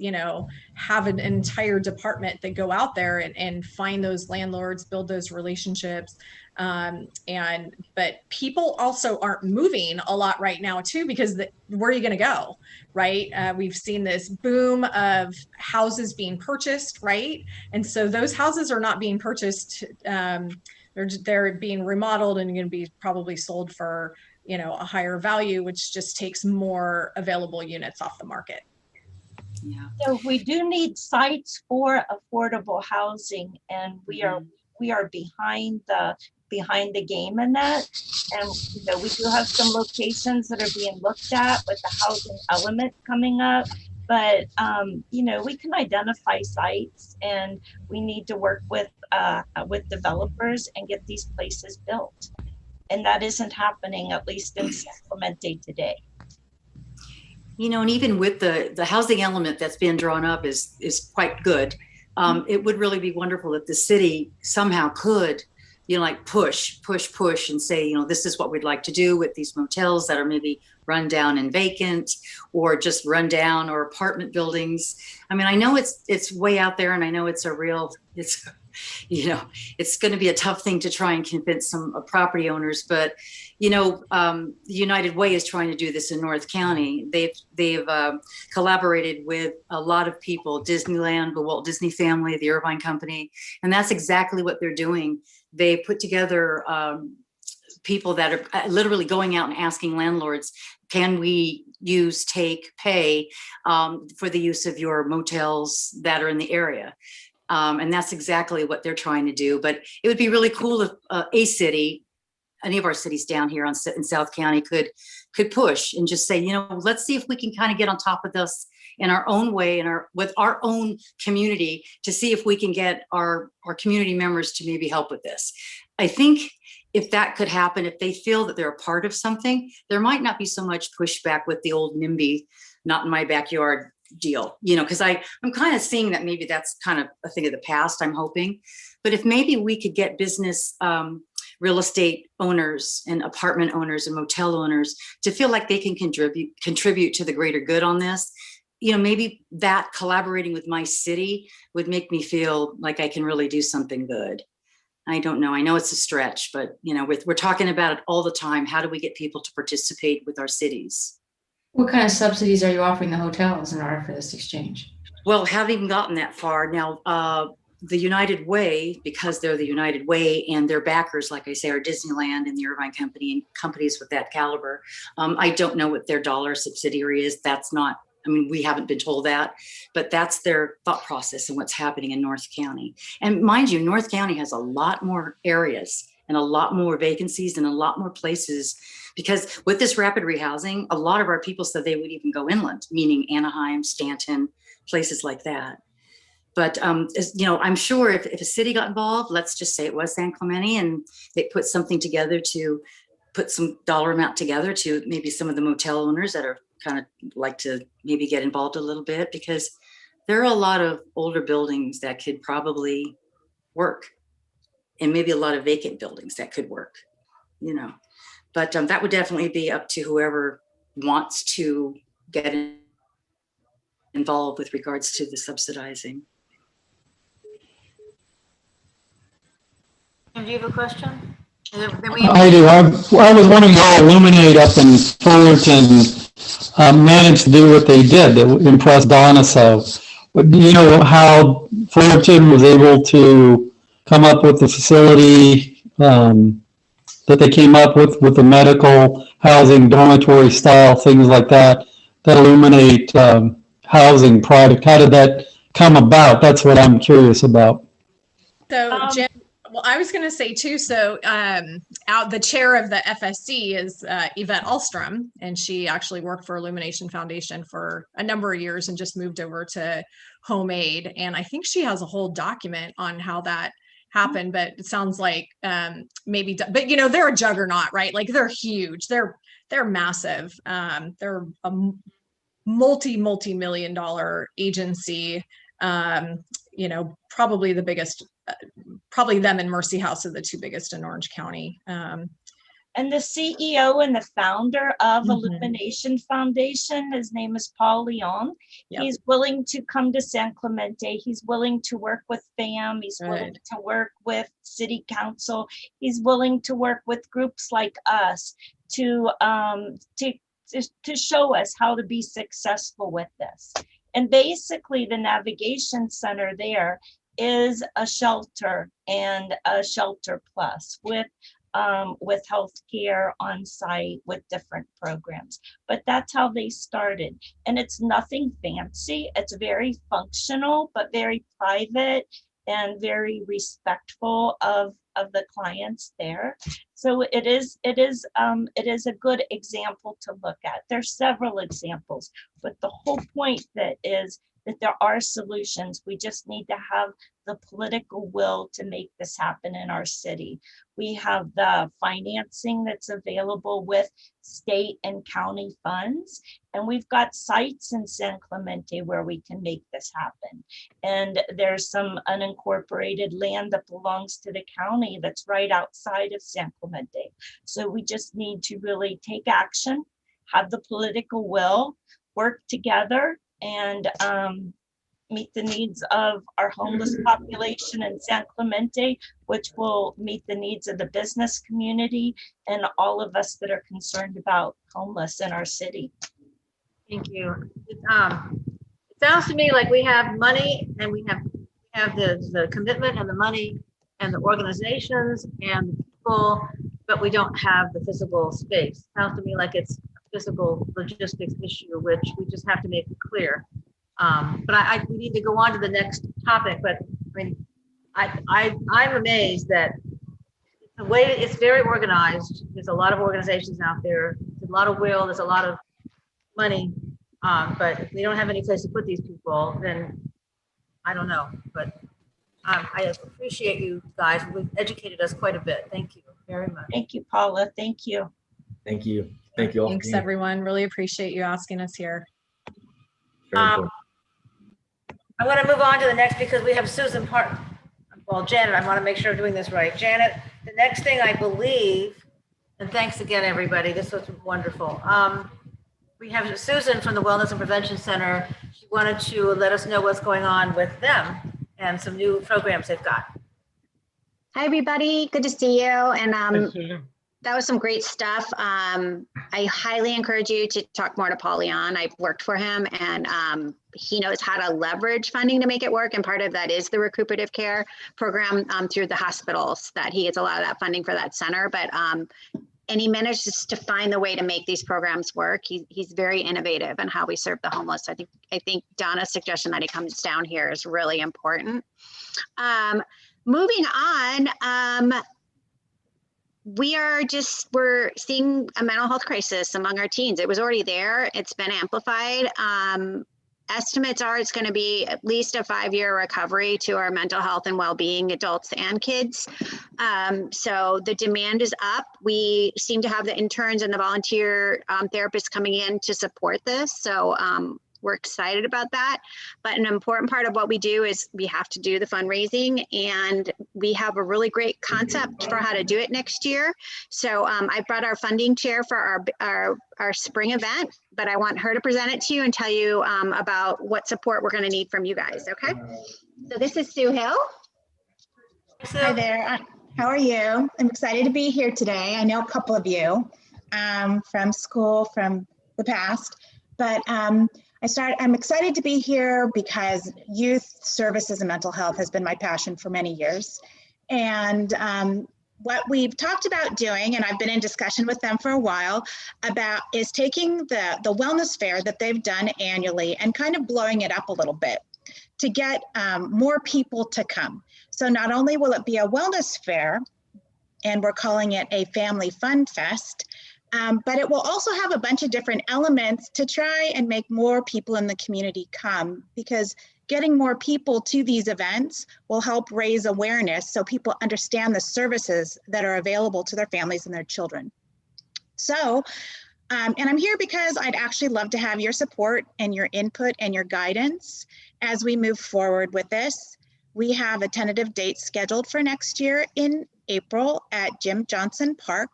Speaker 6: have an entire department that go out there and find those landlords, build those relationships. But people also aren't moving a lot right now too, because where are you going to go? Right. We've seen this boom of houses being purchased. Right. And so those houses are not being purchased. They're being remodeled and going to be probably sold for, a higher value, which just takes more available units off the market.
Speaker 9: Yeah.
Speaker 8: So we do need sites for affordable housing, and we are behind the game in that. And we do have some locations that are being looked at with the housing element coming up. But we can identify sites, and we need to work with developers and get these places built. And that isn't happening, at least in San Clemente today.
Speaker 9: And even with the housing element that's being drawn up is quite good. It would really be wonderful if the city somehow could, like push and say, this is what we'd like to do with these motels that are maybe run down and vacant, or just run down, or apartment buildings. I mean, I know it's way out there, and I know it's going to be a tough thing to try and convince some property owners, but United Way is trying to do this in North County. They've collaborated with a lot of people, Disneyland, the Walt Disney family, the Irvine Company, and that's exactly what they're doing. They put together people that are literally going out and asking landlords, can we pay for the use of your motels that are in the area? And that's exactly what they're trying to do. But it would be really cool if a city, any of our cities down here in South County could push and just say, let's see if we can kind of get on top of this in our own way and with our own community, to see if we can get our community members to maybe help with this. I think if that could happen, if they feel that they're a part of something, there might not be so much pushback with the old NIMBY, not in my backyard deal, because I'm kind of seeing that maybe that's kind of a thing of the past, I'm hoping. But if maybe we could get business real estate owners and apartment owners and motel owners to feel like they can contribute to the greater good on this, maybe that collaborating with my city would make me feel like I can really do something good. I don't know. I know it's a stretch, but we're talking about it all the time. How do we get people to participate with our cities?
Speaker 10: What kind of subsidies are you offering the hotels in order for this exchange?
Speaker 9: Well, haven't even gotten that far. Now, the United Way, because they're the United Way and their backers, like I say, are Disneyland and the Irvine Company and companies with that caliber. I don't know what their dollar subsidiary is. We haven't been told that, but that's their thought process and what's happening in North County. And mind you, North County has a lot more areas and a lot more vacancies and a lot more places, because with this rapid rehousing, a lot of our people said they would even go inland, meaning Anaheim, Stanton, places like that. But, I'm sure if a city got involved, let's just say it was San Clemente, and they put something together to put some dollar amount together to maybe some of the motel owners that are kind of like to maybe get involved a little bit, because there are a lot of older buildings that could probably work, and maybe a lot of vacant buildings that could work, but that would definitely be up to whoever wants to get involved with regards to the subsidizing.
Speaker 1: Do you have a question?
Speaker 11: I do. I was wondering how Illuminate up in Fullerton managed to do what they did that impressed Donna so. But do you know how Fullerton was able to come up with the facility that they came up with the medical housing, dormitory style, things like that, that illuminate housing product. How did that come about? That's what I'm curious about.
Speaker 6: So, Jim, well, I was going to say too, so the chair of the FSC is Yvette Alstrom, and she actually worked for Illumination Foundation for a number of years and just moved over to Home Aid. And I think she has a whole document on how that happened, but it sounds like maybe, but you know, they're a juggernaut, right? Like they're huge, they're massive. They're a multi-million dollar agency. You know, probably the biggest, probably them and Mercy House are the two biggest in Orange County.
Speaker 8: And the CEO and the founder of
Speaker 6: Mhm.
Speaker 8: Illumination Foundation, his name is Paul Leon.
Speaker 6: Yep.
Speaker 8: He's willing to come to San Clemente. He's willing to work with FAM. He's willing to work with City Council. He's willing to work with groups like us to show us how to be successful with this. And basically, the navigation center there is a shelter and a shelter plus with healthcare on site with different programs. But that's how they started. And it's nothing fancy. It's very functional, but very private and very respectful of the clients there. So it is a good example to look at. There's several examples, but the whole point that is that there are solutions. We just need to have the political will to make this happen in our city. We have the financing that's available with state and county funds, and we've got sites in San Clemente where we can make this happen. And there's some unincorporated land that belongs to the county that's right outside of San Clemente. So we just need to really take action, have the political will, work together, and meet the needs of our homeless population in San Clemente, which will meet the needs of the business community and all of us that are concerned about homeless in our city.
Speaker 1: Thank you. It sounds to me like we have money and we have the commitment and the money and the organizations and the people, but we don't have the physical space. Sounds to me like it's a physical logistics issue, which we just have to make it clear. But we need to go on to the next topic. But I mean, I'm amazed that the way it's very organized. There's a lot of organizations out there. There's a lot of will. There's a lot of money. But if we don't have any place to put these people, then I don't know. But I appreciate you guys. We've educated us quite a bit. Thank you very much.
Speaker 8: Thank you, Paula. Thank you.
Speaker 4: Thank you. Thank you all.
Speaker 6: Thanks, everyone. Really appreciate you asking us here.
Speaker 4: Very important.
Speaker 1: I want to move on to the next because we have Susan Janet, I want to make sure I'm doing this right. Janet, the next thing I believe, and thanks again, everybody. This was wonderful. We have Susan from the Wellness and Prevention Center. She wanted to let us know what's going on with them and some new programs they've got.
Speaker 12: Hi, everybody. Good to see you. And that was some great stuff. I highly encourage you to talk more to Paul Leon. I've worked for him, and he knows how to leverage funding to make it work. And part of that is the recuperative care program through the hospitals, that he gets a lot of that funding for that center. But and he manages to find the way to make these programs work. He's very innovative in how we serve the homeless. I think Donna's suggestion that he comes down here is really important. Moving on. We're seeing a mental health crisis among our teens. It was already there. It's been amplified. Estimates are it's going to be at least a 5-year recovery to our mental health and well-being, adults and kids. So the demand is up. We seem to have the interns and the volunteer therapists coming in to support this. So we're excited about that. But an important part of what we do is we have to do the fundraising, and we have a really great concept for how to do it next year. So I brought our funding chair for our spring event, but I want her to present it to you and tell you about what support we're going to need from you guys. Okay. So this is Sue Hill.
Speaker 13: Hi there. How are you? I'm excited to be here today. I know a couple of you from school, from the past, but I'm excited to be here because youth services and mental health has been my passion for many years. And what we've talked about doing, and I've been in discussion with them for a while about, is taking the wellness fair that they've done annually and kind of blowing it up a little bit to get more people to come. So not only will it be a wellness fair, and we're calling it a family fun fest, but it will also have a bunch of different elements to try and make more people in the community come, because getting more people to these events will help raise awareness so people understand the services that are available to their families and their children. So, and I'm here because I'd actually love to have your support and your input and your guidance as we move forward with this. We have a tentative date scheduled for next year in April at Jim Johnson Park.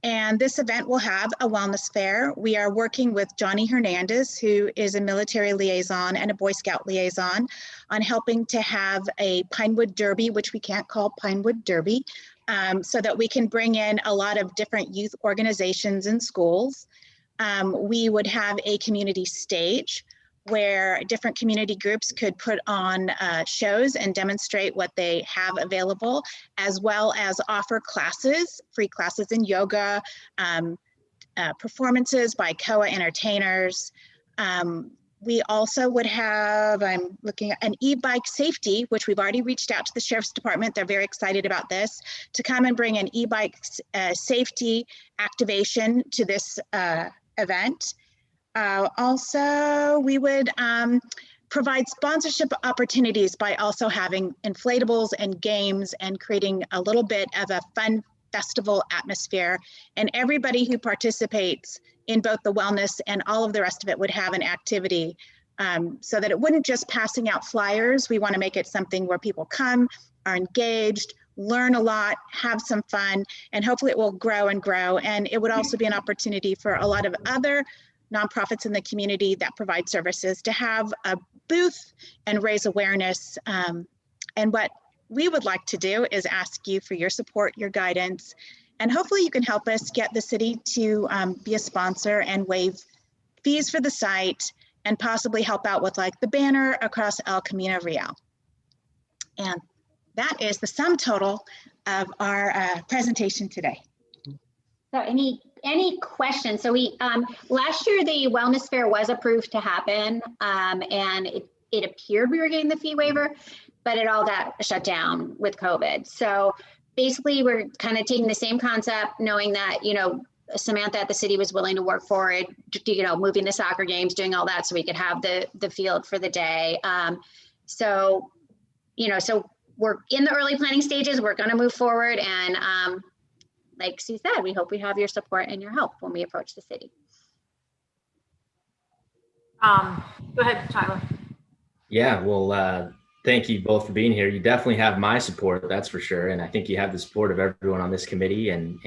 Speaker 13: And this event will have a wellness fair. We are working with Johnny Hernandez, who is a military liaison and a Boy Scout liaison, on helping to have a Pinewood Derby, which we can't call Pinewood Derby, so that we can bring in a lot of different youth organizations and schools. We would have a community stage where different community groups could put on shows and demonstrate what they have available, as well as offer classes, free classes in yoga, performances by COA entertainers. We also would have, I'm looking at an e-bike safety, which we've already reached out to the Sheriff's Department. They're very excited about this, to come and bring an e-bike safety activation to this event. Also, we would provide sponsorship opportunities by also having inflatables and games and creating a little bit of a fun festival atmosphere. And everybody who participates in both the wellness and all of the rest of it would have an activity, so that it wouldn't just passing out flyers. We want to make it something where people come, are engaged, learn a lot, have some fun, and hopefully it will grow and grow. And it would also be an opportunity for a lot of other nonprofits in the community that provide services to have a booth and raise awareness. And what we would like to do is ask you for your support, your guidance, and hopefully you can help us get the city to be a sponsor and waive fees for the site, and possibly help out with like the banner across El Camino Real. And that is the sum total of our presentation today.
Speaker 12: So any questions? So we last year the wellness fair was approved to happen, and it appeared we were getting the fee waiver, but it all got shut down with COVID. So basically we're kind of taking the same concept, knowing that, you know, Samantha at the city was willing to work for it, you know, moving the soccer games, doing all that so we could have the field for the day. So, you know, so we're in the early planning stages. We're going to move forward, and like Sue said, we hope we have your support and your help when we approach the city.
Speaker 1: Go ahead, Tyler.
Speaker 4: Yeah, well, thank you both for being here. You definitely have my support, that's for sure. And I think you have the support of everyone on this committee, and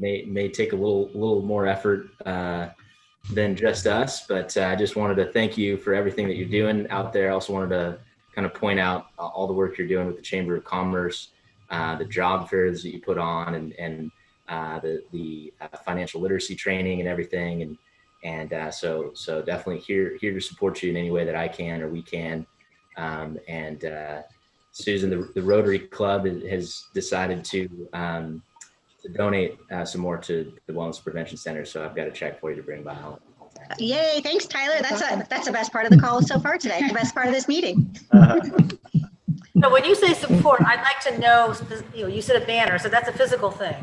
Speaker 4: may take a little more effort than just us. But I just wanted to thank you for everything that you're doing out there. I also wanted to kind of point out all the work you're doing with the Chamber of Commerce, the job fairs that you put on, and the financial literacy training and everything. And so definitely here to support you in any way that I can or we can. Susan, the Rotary Club has decided to donate some more to the Wellness Prevention Center. So I've got a check for you to bring by.
Speaker 12: Yay, thanks, Tyler. That's the best part of the call so far today, the best part of this meeting.
Speaker 1: So when you say support, I'd like to know, you know, you said a banner, so that's a physical thing.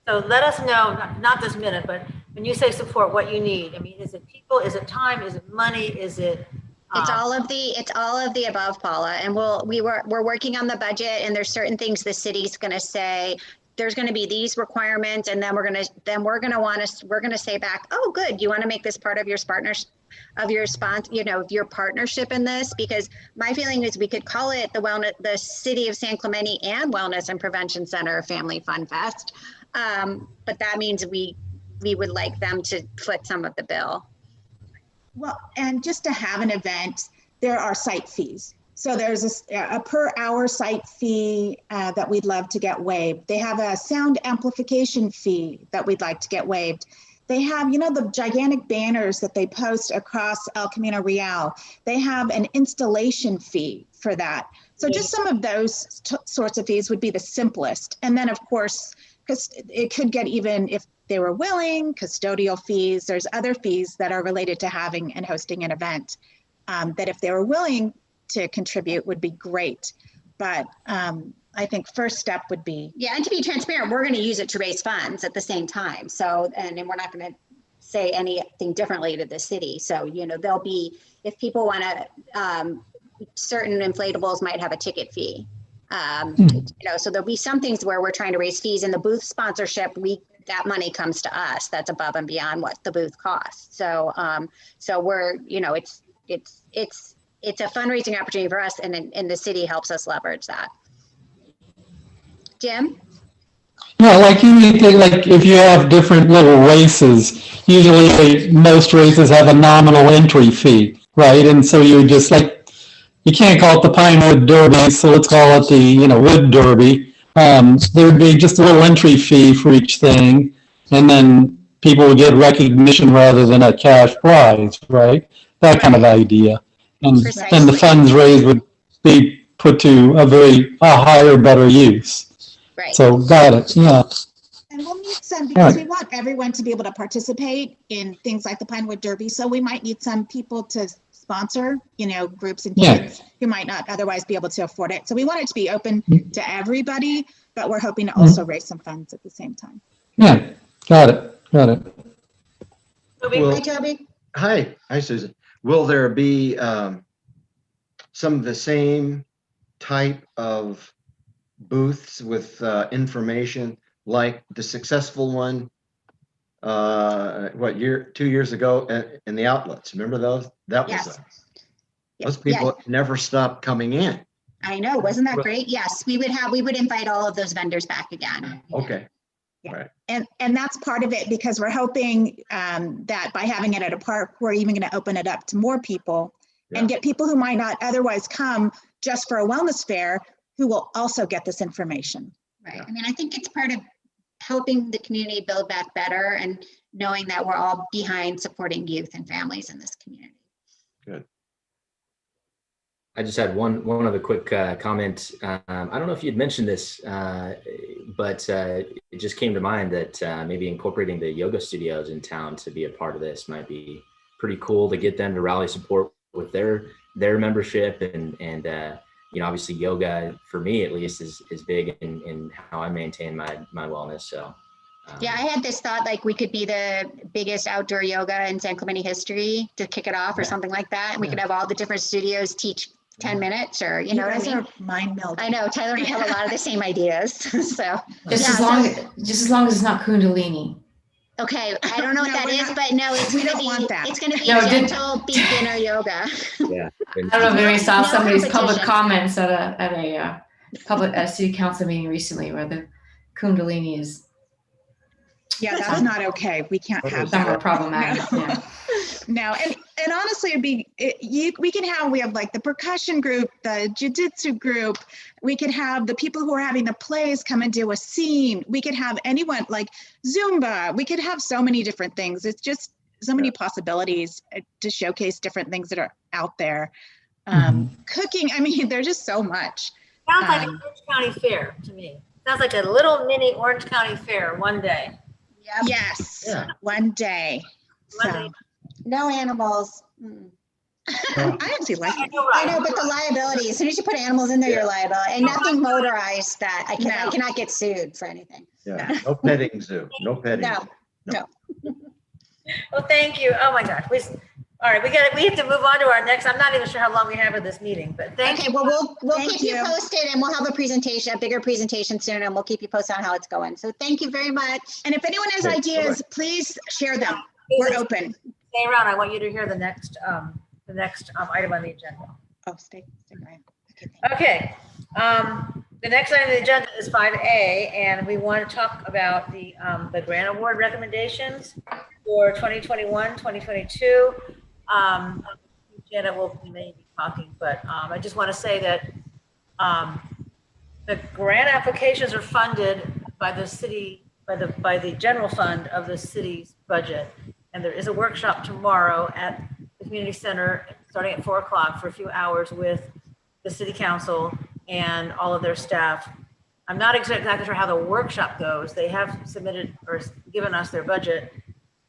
Speaker 1: So let us know, not this minute, but when you say support, what you need. I mean, is it people, is it time, is it money, is it?
Speaker 12: It's all of the above, Paula. And we're working on the budget, and there's certain things the city's going to say. There's going to be these requirements, and then we're going to say back, oh, good, you want to make this part of your your partnership in this, because my feeling is we could call it the City of San Clemente and Wellness and Prevention Center Family Fun Fest, but that means we would like them to foot some of the bill.
Speaker 13: Well, and just to have an event, there are site fees. So there's a per hour site fee that we'd love to get waived. They have a sound amplification fee that we'd like to get waived. They have, you know, the gigantic banners that they post across El Camino Real. They have an installation fee for that. So just some of those sorts of fees would be the simplest. And then of course, because it could get, even if they were willing, custodial fees, there's other fees that are related to having and hosting an event that if they were willing to contribute would be great. But I think first step would be.
Speaker 12: Yeah, and to be transparent, we're going to use it to raise funds at the same time. So, and we're not going to say anything differently to the city. So, you know, there'll be, if people want to, certain inflatables might have a ticket fee. You know, so there'll be some things where we're trying to raise fees, and the booth sponsorship, that money comes to us. That's above and beyond what the booth costs. So, so we're, you know, it's a fundraising opportunity for us, and the city helps us leverage that. Jim?
Speaker 11: Yeah, like anything, like if you have different little races, usually most races have a nominal entry fee, right? And so you just like, you can't call it the Pinewood Derby, so let's call it the, you know, Wood Derby. There would be just a little entry fee for each thing, and then people would get recognition rather than a cash prize, right? That kind of idea. And the funds raised would be put to a higher, better use.
Speaker 12: Right.
Speaker 11: So got it, yeah.
Speaker 13: And we'll need some, because we want everyone to be able to participate in things like the Pinewood Derby. So we might need some people to sponsor, you know, groups and kids who might not otherwise be able to afford it. So we want it to be open to everybody, but we're hoping to also raise some funds at the same time.
Speaker 11: Yeah, got it.
Speaker 13: Hi, Toby.
Speaker 14: Hi, Susan. Will there be some of the same type of booths with information like the successful one 2 years ago in the outlets? Remember those? That was those people never stopped coming in.
Speaker 12: I know, wasn't that great? Yes, we would invite all of those vendors back again.
Speaker 14: Okay.
Speaker 13: Yeah.
Speaker 14: Right.
Speaker 13: And that's part of it, because we're hoping that by having it at a park, we're even going to open it up to more people and get people who might not otherwise come just for a wellness fair, who will also get this information.
Speaker 12: Right. I mean, I think it's part of helping the community build back better and knowing that we're all behind supporting youth and families in this community.
Speaker 14: Good.
Speaker 4: I just had one other quick comment. I don't know if you'd mentioned this, but it just came to mind that maybe incorporating the yoga studios in town to be a part of this might be pretty cool, to get them to rally support with their membership, and you know, obviously yoga for me at least is big in how I maintain my wellness. So
Speaker 12: yeah, I had this thought, like we could be the biggest outdoor yoga in San Clemente history to kick it off, or something like that. And we could have all the different studios teach 10 minutes, or you know what I mean?
Speaker 13: Mind meld.
Speaker 12: I know Tyler and I have a lot of the same ideas. So
Speaker 10: just as long as it's not Kundalini.
Speaker 12: Okay, I don't know what that is, but no, it's
Speaker 13: we
Speaker 12: going to
Speaker 13: don't
Speaker 12: be,
Speaker 13: want that.
Speaker 12: It's going to be
Speaker 10: No,
Speaker 12: gentle beginner yoga.
Speaker 4: Yeah.
Speaker 10: I don't know if anybody saw
Speaker 12: No
Speaker 10: somebody's public
Speaker 12: competition.
Speaker 10: comments at a public city council meeting recently where the Kundalini is
Speaker 13: Yeah, that's not okay. We can't have that.
Speaker 10: somewhat problematic. Yeah.
Speaker 13: No, and honestly, we have like the percussion group, the jiu-jitsu group. We could have the people who are having the plays come and do a scene. We could have anyone like Zumba. We could have so many different things. It's just so many possibilities to showcase different things that are out there. Cooking, I mean, there's just so much.
Speaker 1: Sounds like an Orange County Fair to me. Sounds like a little mini Orange County Fair one day.
Speaker 12: Yep.
Speaker 13: Yes,
Speaker 14: Yeah.
Speaker 13: one day.
Speaker 1: One
Speaker 13: So,
Speaker 1: day.
Speaker 12: No animals.
Speaker 13: I actually like it.
Speaker 12: I know, but the liability, as soon as you put animals in there, you're liable. And nothing motorized that I cannot get sued for anything.
Speaker 14: Yeah. No petting zoo. No petting.
Speaker 12: No.
Speaker 1: Well, thank you. Oh my gosh. All right, we have to move on to our next. I'm not even sure how long we have of this meeting, but thank you.
Speaker 12: Well, we'll keep you posted, and we'll have a bigger presentation soon, and we'll keep you posted on how it's going. So thank you very much.
Speaker 13: And if anyone has ideas, please share them. We're open.
Speaker 1: Stay around. I want you to hear the next item on the agenda.
Speaker 13: Oh, stay around.
Speaker 1: Okay. The next item on the agenda is 5A, and we want to talk about the grant award recommendations for 2021, 2022. Janet will maybe be talking, but I just want to say that the grant applications are funded by the city, by the general fund of the city's budget. And there is a workshop tomorrow at the community center starting at 4 o'clock for a few hours with the city council and all of their staff. I'm not exactly sure how the workshop goes. They have submitted or given us their budget.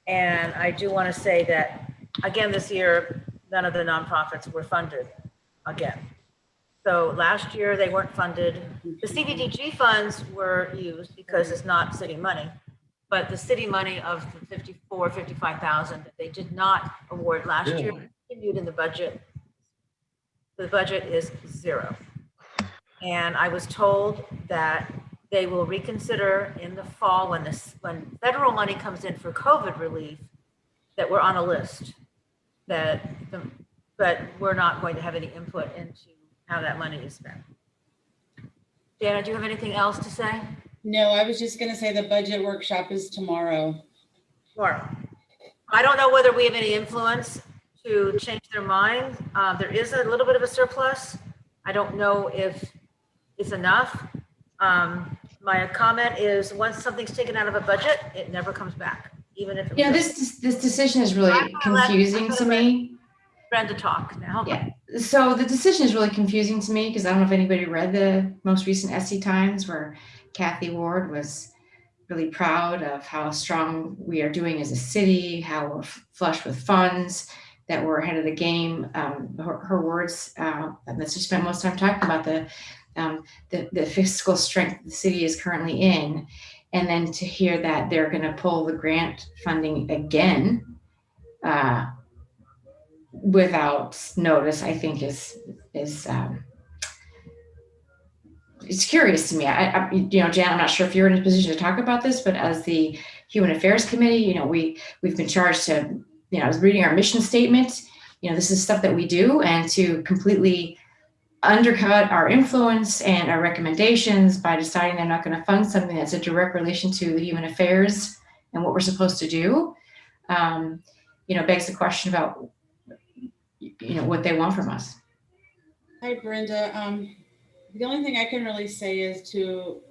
Speaker 1: And I do want to say that, again, this year, none of the nonprofits were funded again. So last year they weren't funded. The CBDG funds were used because it's not city money, but the city money of the 55,000 that they did not award last year continued in the budget. The budget is 0. And I was told that they will reconsider in the fall when federal money comes in for COVID relief, that we're on a list, but we're not going to have any input into how that money is spent. Jana, do you have anything else to say?
Speaker 3: No, I was just gonna say the budget workshop is tomorrow.
Speaker 1: Tomorrow. I don't know whether we have any influence to change their mind. There is a little bit of a surplus. I don't know if it's enough. My comment is once something's taken out of a budget, it never comes back, even if it
Speaker 10: You know, this decision is really confusing to me.
Speaker 1: Brenda talk now.
Speaker 10: Yeah. So the decision is really confusing to me because I don't know if anybody read the most recent SC Times where Kathy Ward was really proud of how strong we are doing as a city, how we're flush with funds, that we're ahead of the game. Her words, that she spent most time talking about the fiscal strength the city is currently in, and then to hear that they're going to pull the grant funding again without notice, I think is it's curious to me. I Jan, I'm not sure if you're in a position to talk about this, but as the Human Affairs Committee, we've been charged to, I was reading our mission statement. This is stuff that we do, and to completely undercut our influence and our recommendations by deciding they're not going to fund something that's a direct relation to the human affairs and what we're supposed to do, begs the question about, what they want from us.
Speaker 3: Hi, Brenda. The only thing I can really say is to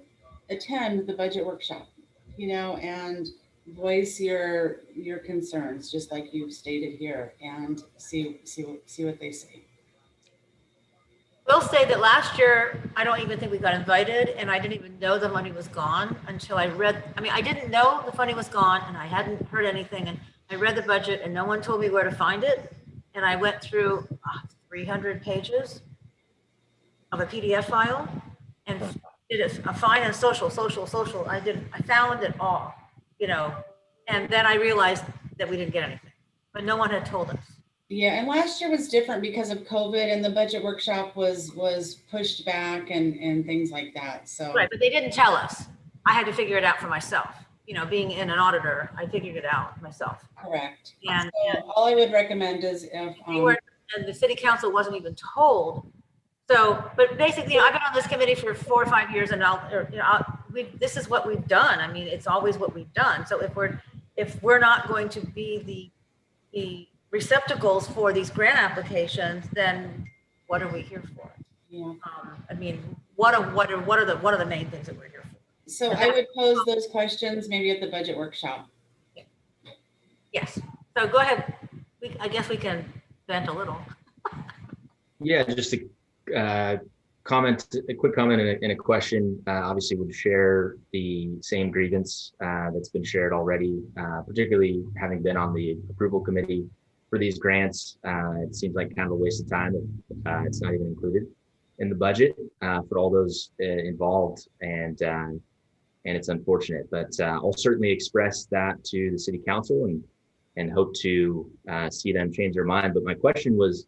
Speaker 3: attend the budget workshop, and voice your concerns, just like you've stated here, and see what they say.
Speaker 1: We'll say that last year, I don't even think we got invited, and I didn't even know the money was gone until I didn't know the money was gone, and I hadn't heard anything, and I read the budget, and no one told me where to find it, and I went through 300 pages of a PDF file, and did a fine and social. I found it all, and then I realized that we didn't get anything, but no one had told us.
Speaker 3: Yeah, and last year was different because of COVID, and the budget workshop was pushed back and things like that. So
Speaker 1: right, but they didn't tell us. I had to figure it out for myself. Being an auditor, I figured it out myself.
Speaker 3: Correct.
Speaker 1: And
Speaker 3: all I would recommend is if
Speaker 1: and the city council wasn't even told. So, but basically, I've been on this committee for 4 or 5 years, and this is what we've done. I mean, it's always what we've done. So if we're not going to be the receptacles for these grant applications, then what are we here for?
Speaker 3: Yeah.
Speaker 1: What are the main things that we're here for?
Speaker 3: So I would pose those questions maybe at the budget workshop.
Speaker 1: Yes. So go ahead. I guess we can vent a little.
Speaker 4: Yeah, just a quick comment and a question. Obviously would share the same grievance that's been shared already, particularly having been on the approval committee for these grants. It seems like kind of a waste of time if it's not even included in the budget for all those involved, and it's unfortunate. But I'll certainly express that to the city council and hope to see them change their mind. But my question was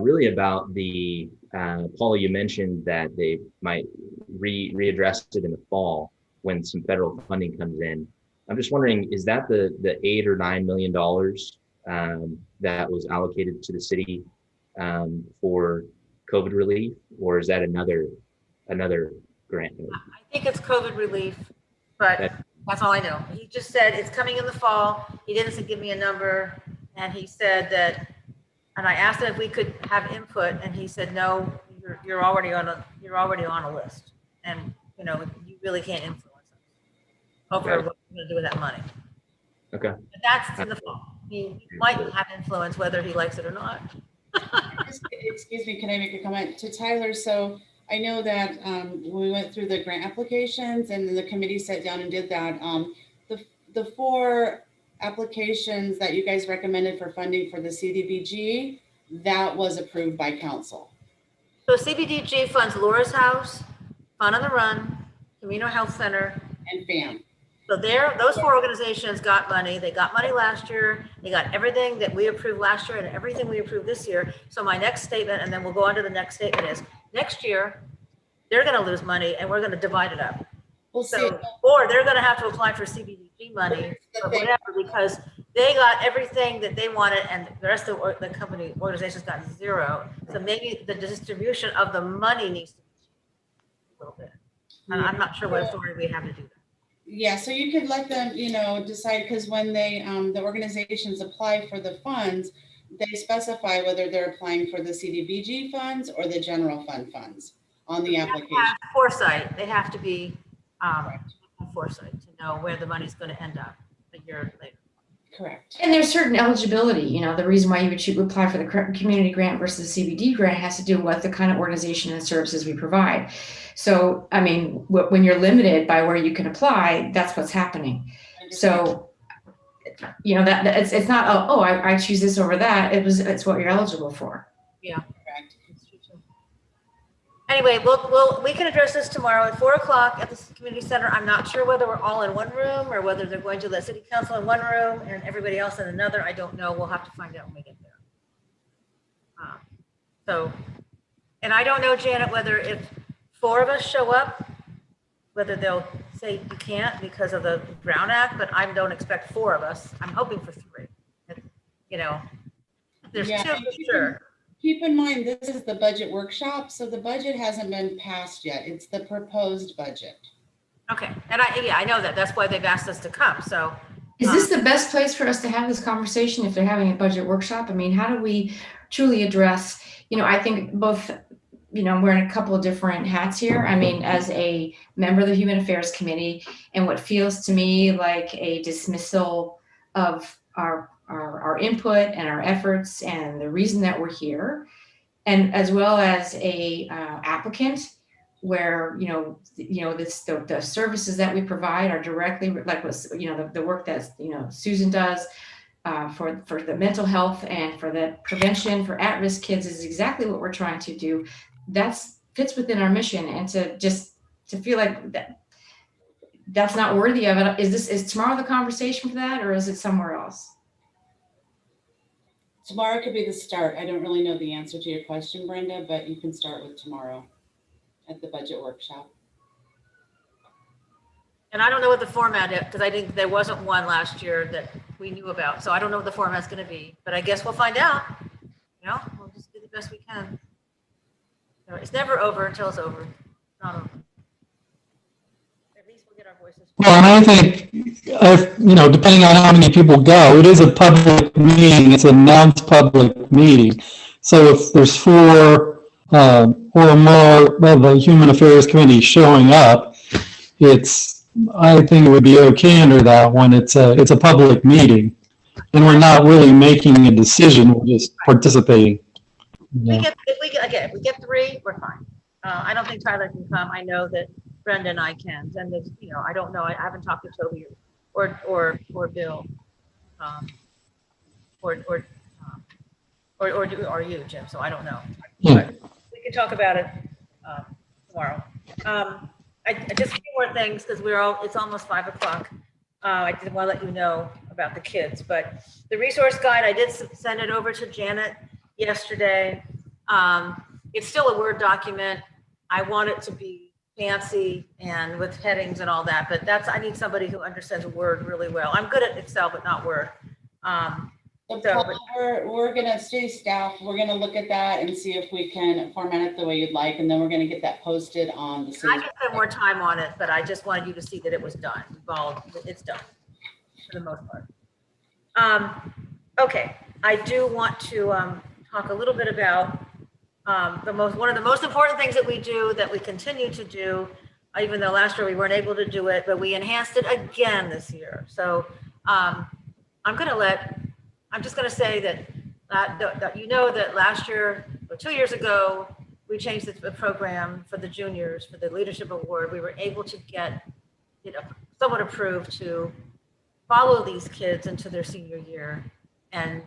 Speaker 4: really about the Paula, you mentioned that they might readdress it in the fall when some federal funding comes in. I'm just wondering, is that the $8 or $9 million that was allocated to the city for COVID relief, or is that another grant?
Speaker 1: I think it's COVID relief, but that's all I know. He just said it's coming in the fall. He didn't give me a number, and he said that. And I asked him if we could have input, and he said, "No, you're already on a list, and you really can't influence us over what we're going to do with that money."
Speaker 4: Okay.
Speaker 1: But that's in the fall. He might have influence whether he likes it or not.
Speaker 3: Excuse me, can I make a comment to Tyler? So I know that we went through the grant applications and then the committee sat down and did that. The 4 applications that you guys recommended for funding for the CDBG, that was approved by council.
Speaker 1: So CBDG funds Laura's House, Fun on the Run, Camino Health Center,
Speaker 3: and FAM.
Speaker 1: So those 4 organizations got money. They got money last year. They got everything that we approved last year and everything we approved this year. So my next statement, and then we'll go on to the next statement, is next year, they're going to lose money and we're going to divide it up.
Speaker 3: We'll
Speaker 1: so,
Speaker 3: see.
Speaker 1: Or they're going to have to apply for CBDG money or whatever, because they got everything that they wanted and the rest of the company organizations got 0. So maybe the distribution of the money needs to be changed a little bit. And I'm not sure what authority we have to do that.
Speaker 3: Yeah, so you could let them, decide, because when they, the organizations apply for the funds, they specify whether they're applying for the CDBG funds or the general fund funds on the application.
Speaker 1: Foresight, they have to be foresight to know where the money's going to end up a year later.
Speaker 3: Correct.
Speaker 10: And there's certain eligibility, the reason why you would apply for the community grant versus the CBD grant has to do with the kind of organization and services we provide. So, I mean, when you're limited by where you can apply, that's what's happening. So, that it's not, I choose this over that. It's what you're eligible for.
Speaker 1: Yeah. Correct. Anyway, we can address this tomorrow at 4 o'clock at the community center. I'm not sure whether we're all in one room or whether they're going to let city council in one room and everybody else in another. I don't know. We'll have to find out when we get there. And I don't know, Janet, whether if 4 of us show up, whether they'll say you can't because of the Brown Act, but I don't expect 4 of us. I'm hoping for 3. There's 2 for sure.
Speaker 3: Keep in mind, this is the budget workshop, so the budget hasn't been passed yet. It's the proposed budget.
Speaker 1: Okay, and I know that. That's why they've asked us to come. So,
Speaker 10: is this the best place for us to have this conversation if they're having a budget workshop? I mean, how do we truly address? I think both. Wearing a couple of different hats here. I mean, as a member of the Human Affairs Committee, and what feels to me like a dismissal of our input and our efforts and the reason that we're here, and as well as a applicant where the services that we provide are directly like what the work that Susan does for the mental health and for the prevention for at-risk kids is exactly what we're trying to do. That's fits within our mission, and to feel like that's not worthy of it. Is tomorrow the conversation for that, or is it somewhere else?
Speaker 3: Tomorrow could be the start. I don't really know the answer to your question, Brenda, but you can start with tomorrow at the budget workshop.
Speaker 1: And I don't know what the format is, because I think there wasn't one last year that we knew about. So I don't know what the format's going to be, but I guess we'll find out. We'll just do the best we can. It's never over until it's over. It's not over. At least we'll get our voices.
Speaker 11: Well, and I think, depending on how many people go, it is a public meeting. It's an announced public meeting. So if there's 4 or more of the Human Affairs Committee showing up, I think it would be okay under that one. It's a public meeting, and we're not really making a decision. We're just participating.
Speaker 1: If we get 3, we're fine. I don't think Tyler can come. I know that Brenda and I can. And I don't know. I haven't talked to Toby or Bill, or you, Jim. So I don't know. But we can talk about it tomorrow. I just a few more things because it's almost 5 o'clock. I did want to let you know about the kids, but the resource guide, I did send it over to Janet yesterday. It's still a Word document. I want it to be fancy and with headings and all that, but I need somebody who understands Word really well. I'm good at Excel, but not Word.
Speaker 3: We're going to stay staff. We're going to look at that and see if we can format it the way you'd like, and then we're going to get that posted on the city.
Speaker 1: I can spend more time on it, but I just wanted you to see that it was done. It's done for the most part. Okay, I do want to talk a little bit about one of the most important things that we do, that we continue to do, even though last year we weren't able to do it, but we enhanced it again this year. So I'm just going to say that that last year or 2 years ago, we changed the program for the juniors, for the leadership award. We were able to get it somewhat approved to follow these kids into their senior year and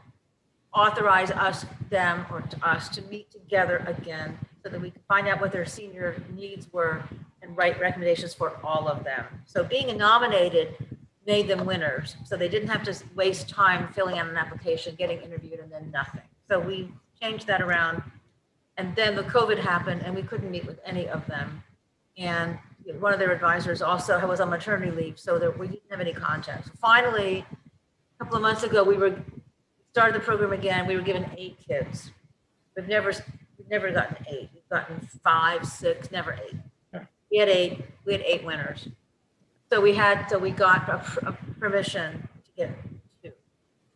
Speaker 1: authorize them to us to meet together again so that we can find out what their senior needs were and write recommendations for all of them. So being nominated made them winners. So they didn't have to waste time filling out an application, getting interviewed, and then nothing. So we changed that around. And then the COVID happened and we couldn't meet with any of them. And one of their advisors also was on maternity leave, so that we didn't have any contact. So finally, a couple of months ago, we started the program again. We were given 8 kids. We've never gotten 8. We've gotten 5, 6, never 8.
Speaker 14: Yeah.
Speaker 1: We had 8 winners. So we got a permission to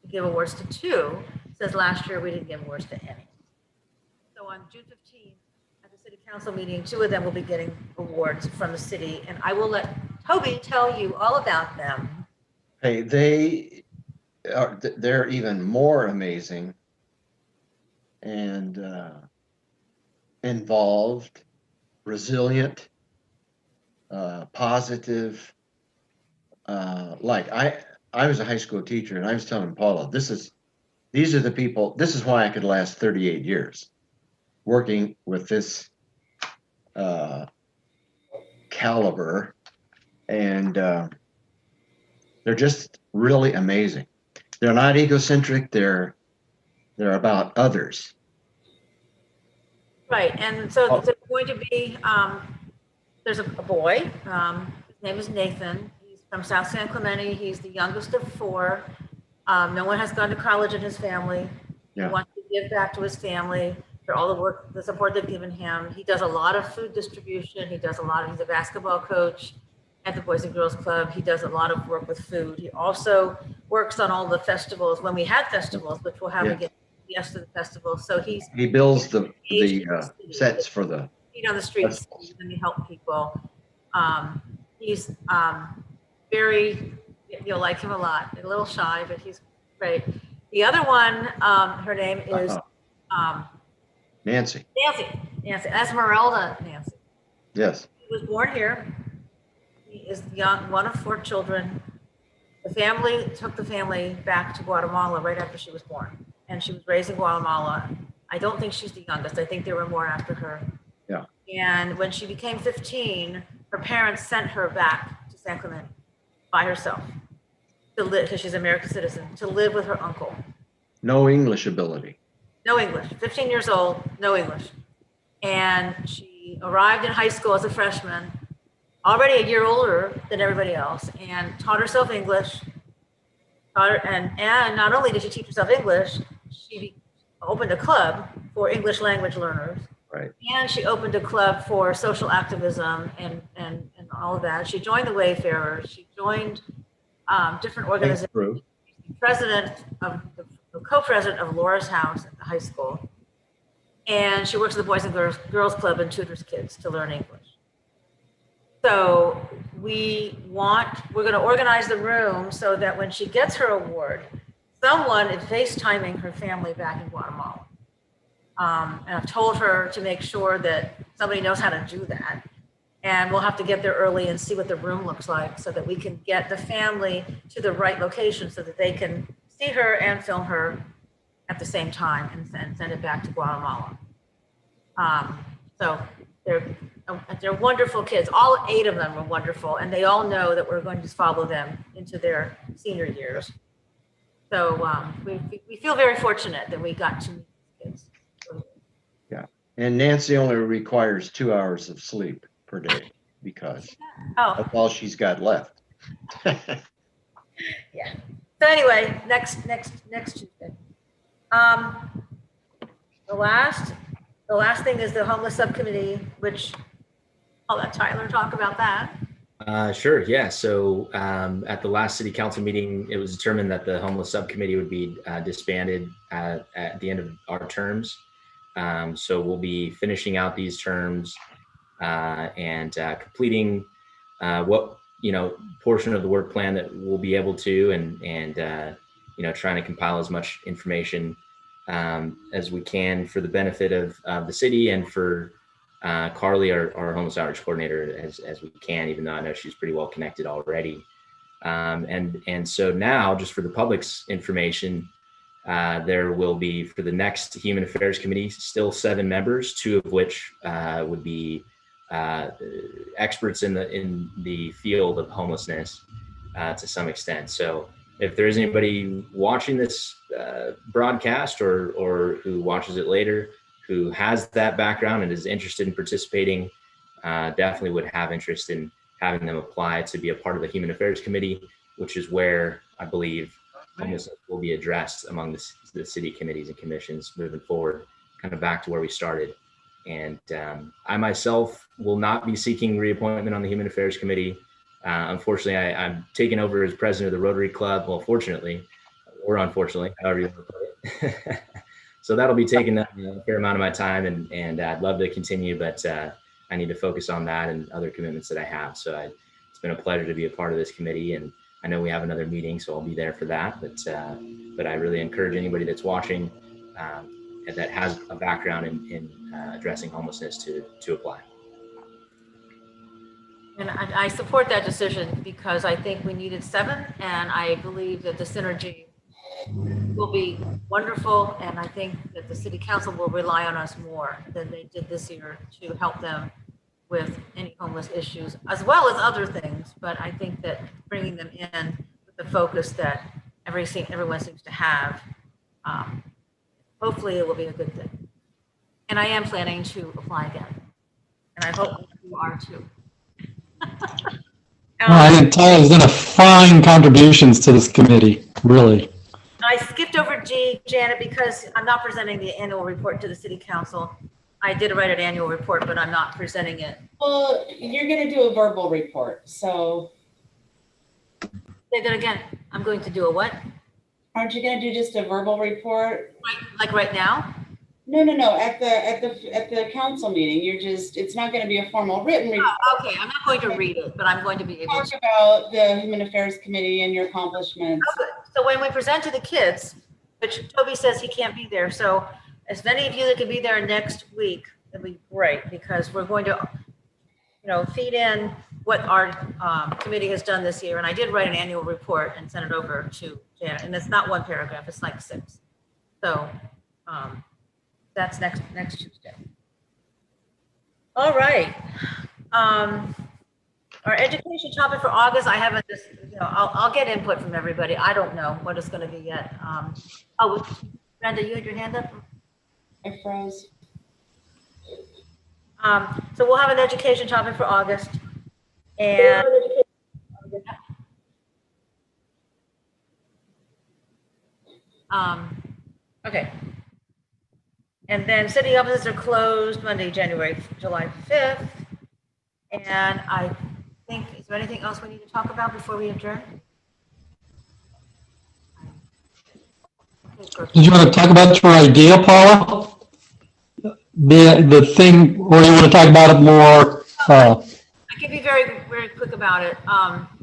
Speaker 1: give awards to 2. Says last year we didn't give awards to any. So on June 15th at the city council meeting, 2 of them will be getting awards from the city, and I will let Toby tell you all about them.
Speaker 14: Hey, they're even more amazing and involved, resilient, positive. Like I was a high school teacher, and I was telling Paula, these are the people. This is why I could last 38 years working with this caliber, and they're just really amazing. They're not egocentric. They're about others.
Speaker 1: Right, and so there's going to be, there's a boy, his name is Nathan. He's from South San Clemente. He's the youngest of 4. No one has gone to college in his family.
Speaker 14: Yeah.
Speaker 1: He wants to give back to his family for all the work, the support they've given him. He does a lot of food distribution. He's a basketball coach at the Boys and Girls Club. He does a lot of work with food. He also works on all the festivals, when we had festivals, which we'll have again, yes, to the festival. So he
Speaker 14: builds the sets for the
Speaker 1: feet on the streets and he help people. He's very, you'll like him a lot. A little shy, but he's great. The other one, her name is
Speaker 14: Nancy.
Speaker 1: Nancy, Esmeralda Nancy.
Speaker 14: Yes.
Speaker 1: He was born here. He is one of 4 children. The family took the family back to Guatemala right after she was born, and she was raised in Guatemala. I don't think she's the youngest. I think there were more after her.
Speaker 14: Yeah.
Speaker 1: And when she became 15, her parents sent her back to San Clemente by herself to live, because she's an American citizen, to live with her uncle.
Speaker 14: No English ability.
Speaker 1: No English. 15 years old, no English. And she arrived in high school as a freshman, already a year older than everybody else, and taught herself English. And not only did she teach herself English, she opened a club for English language learners.
Speaker 14: Right.
Speaker 1: And she opened a club for social activism and all of that. She joined the Wayfarers. She joined different organizations. Co-president of Laura's House at the high school. And she works at the Boys and Girls Club and tutors kids to learn English. So we're going to organize the room so that when she gets her award, someone is FaceTiming her family back in Guatemala. And I've told her to make sure that somebody knows how to do that. And we'll have to get there early and see what the room looks like so that we can get the family to the right location so that they can see her and film her at the same time and send it back to Guatemala. So they're wonderful kids. All 8 of them are wonderful, and they all know that we're going to follow them into their senior years. So we feel very fortunate that we got to meet these kids.
Speaker 14: Yeah, and Nancy only requires 2 hours of sleep per day because that's all she's got left.
Speaker 1: Yeah. So anyway, next Tuesday. The last thing is the homeless subcommittee, which I'll let Tyler talk about that.
Speaker 4: Sure. Yeah. So at the last city council meeting, it was determined that the homeless subcommittee would be disbanded at the end of our terms. So we'll be finishing out these terms and completing what portion of the work plan that we'll be able to, and trying to compile as much information as we can for the benefit of the city and for Carly, our homeless outreach coordinator, as we can, even though I know she's pretty well connected already. And so now, just for the public's information, there will be, for the next Human Affairs Committee, still 7 members, 2 of which would be experts in the field of homelessness to some extent. So if there is anybody watching this broadcast or who watches it later who has that background and is interested in participating, definitely would have interest in having them apply to be a part of the Human Affairs Committee, which is where I believe homelessness will be addressed among the city committees and commissions moving forward, kind of back to where we started. And I myself will not be seeking reappointment on the Human Affairs Committee. Unfortunately, I'm taking over as president of the Rotary Club. Well, fortunately, or unfortunately, however you want to put it. So that'll be taking a fair amount of my time, and I'd love to continue, but I need to focus on that and other commitments that I have. So it's been a pleasure to be a part of this committee, and I know we have another meeting, so I'll be there for that. But I really encourage anybody that's watching and that has a background in addressing homelessness to apply.
Speaker 1: And I support that decision because I think we needed 7, and I believe that the synergy will be wonderful. And I think that the city council will rely on us more than they did this year to help them with any homeless issues, as well as other things. But I think that bringing them in with the focus that everyone seems to have, hopefully it will be a good thing. And I am planning to apply again. And I hope you are too.
Speaker 11: I think Tyler's done a fine contributions to this committee, really.
Speaker 1: I skipped over G, Janet, because I'm not presenting the annual report to the city council. I did write an annual report, but I'm not presenting it.
Speaker 3: Well, you're going to do a verbal report, so.
Speaker 1: Say that again. I'm going to do a what?
Speaker 3: Aren't you going to do just a verbal report?
Speaker 1: Like right now?
Speaker 3: No. At the council meeting, it's not going to be a formal written report.
Speaker 1: Oh, okay, I'm not going to read it, but I'm going to be able to
Speaker 3: talk about the Human Affairs Committee and your accomplishments.
Speaker 1: Okay. So when we present to the kids, which Toby says he can't be there, so as many of you that can be there next week, that'd be great, because we're going to, feed in what our committee has done this year. And I did write an annual report and send it over to Janet, and it's not 1 paragraph; it's like 6. So that's next Tuesday. All right. Our education topic for August, I haven't just, I'll get input from everybody. I don't know what it's going to be yet. Brenda, you had your hand up?
Speaker 3: I froze.
Speaker 1: So we'll have an education topic for August. And okay. And then city offices are closed Monday, July 5th. And I think, is there anything else we need to talk about before we adjourn?
Speaker 11: Did you want to talk about your idea, Paula? The thing, or you want to talk about it more?
Speaker 1: I can be very, very quick about it.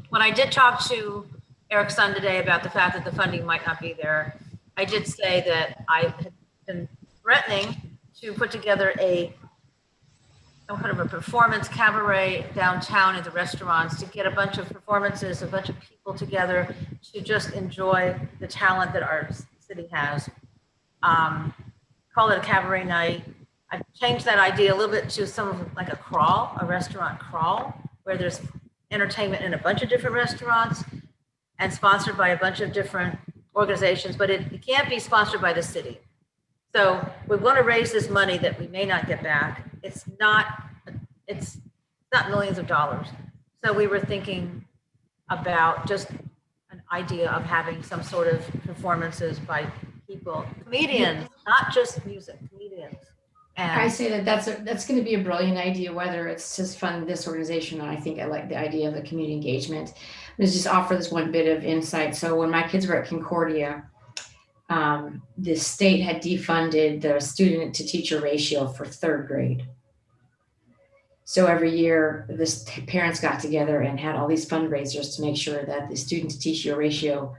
Speaker 1: When I did talk to Eric's son today about the fact that the funding might not be there, I did say that I had been threatening to put together some kind of a performance cabaret downtown at the restaurants to get a bunch of performances, a bunch of people together to just enjoy the talent that our city has. Call it a cabaret night. I've changed that idea a little bit to like a restaurant crawl, where there's entertainment in a bunch of different restaurants and sponsored by a bunch of different organizations, but it can't be sponsored by the city. So we want to raise this money that we may not get back. It's not millions of dollars. So we were thinking about just an idea of having some sort of performances by people, comedians, not just music, comedians. And
Speaker 10: I say that's going to be a brilliant idea, whether it's just fund this organization, and I think I like the idea of the community engagement. Let's just offer this one bit of insight. So when my kids were at Concordia, the state had defunded the student to teacher ratio for 3rd grade. So every year, parents got together and had all these fundraisers to make sure that the student to teacher ratio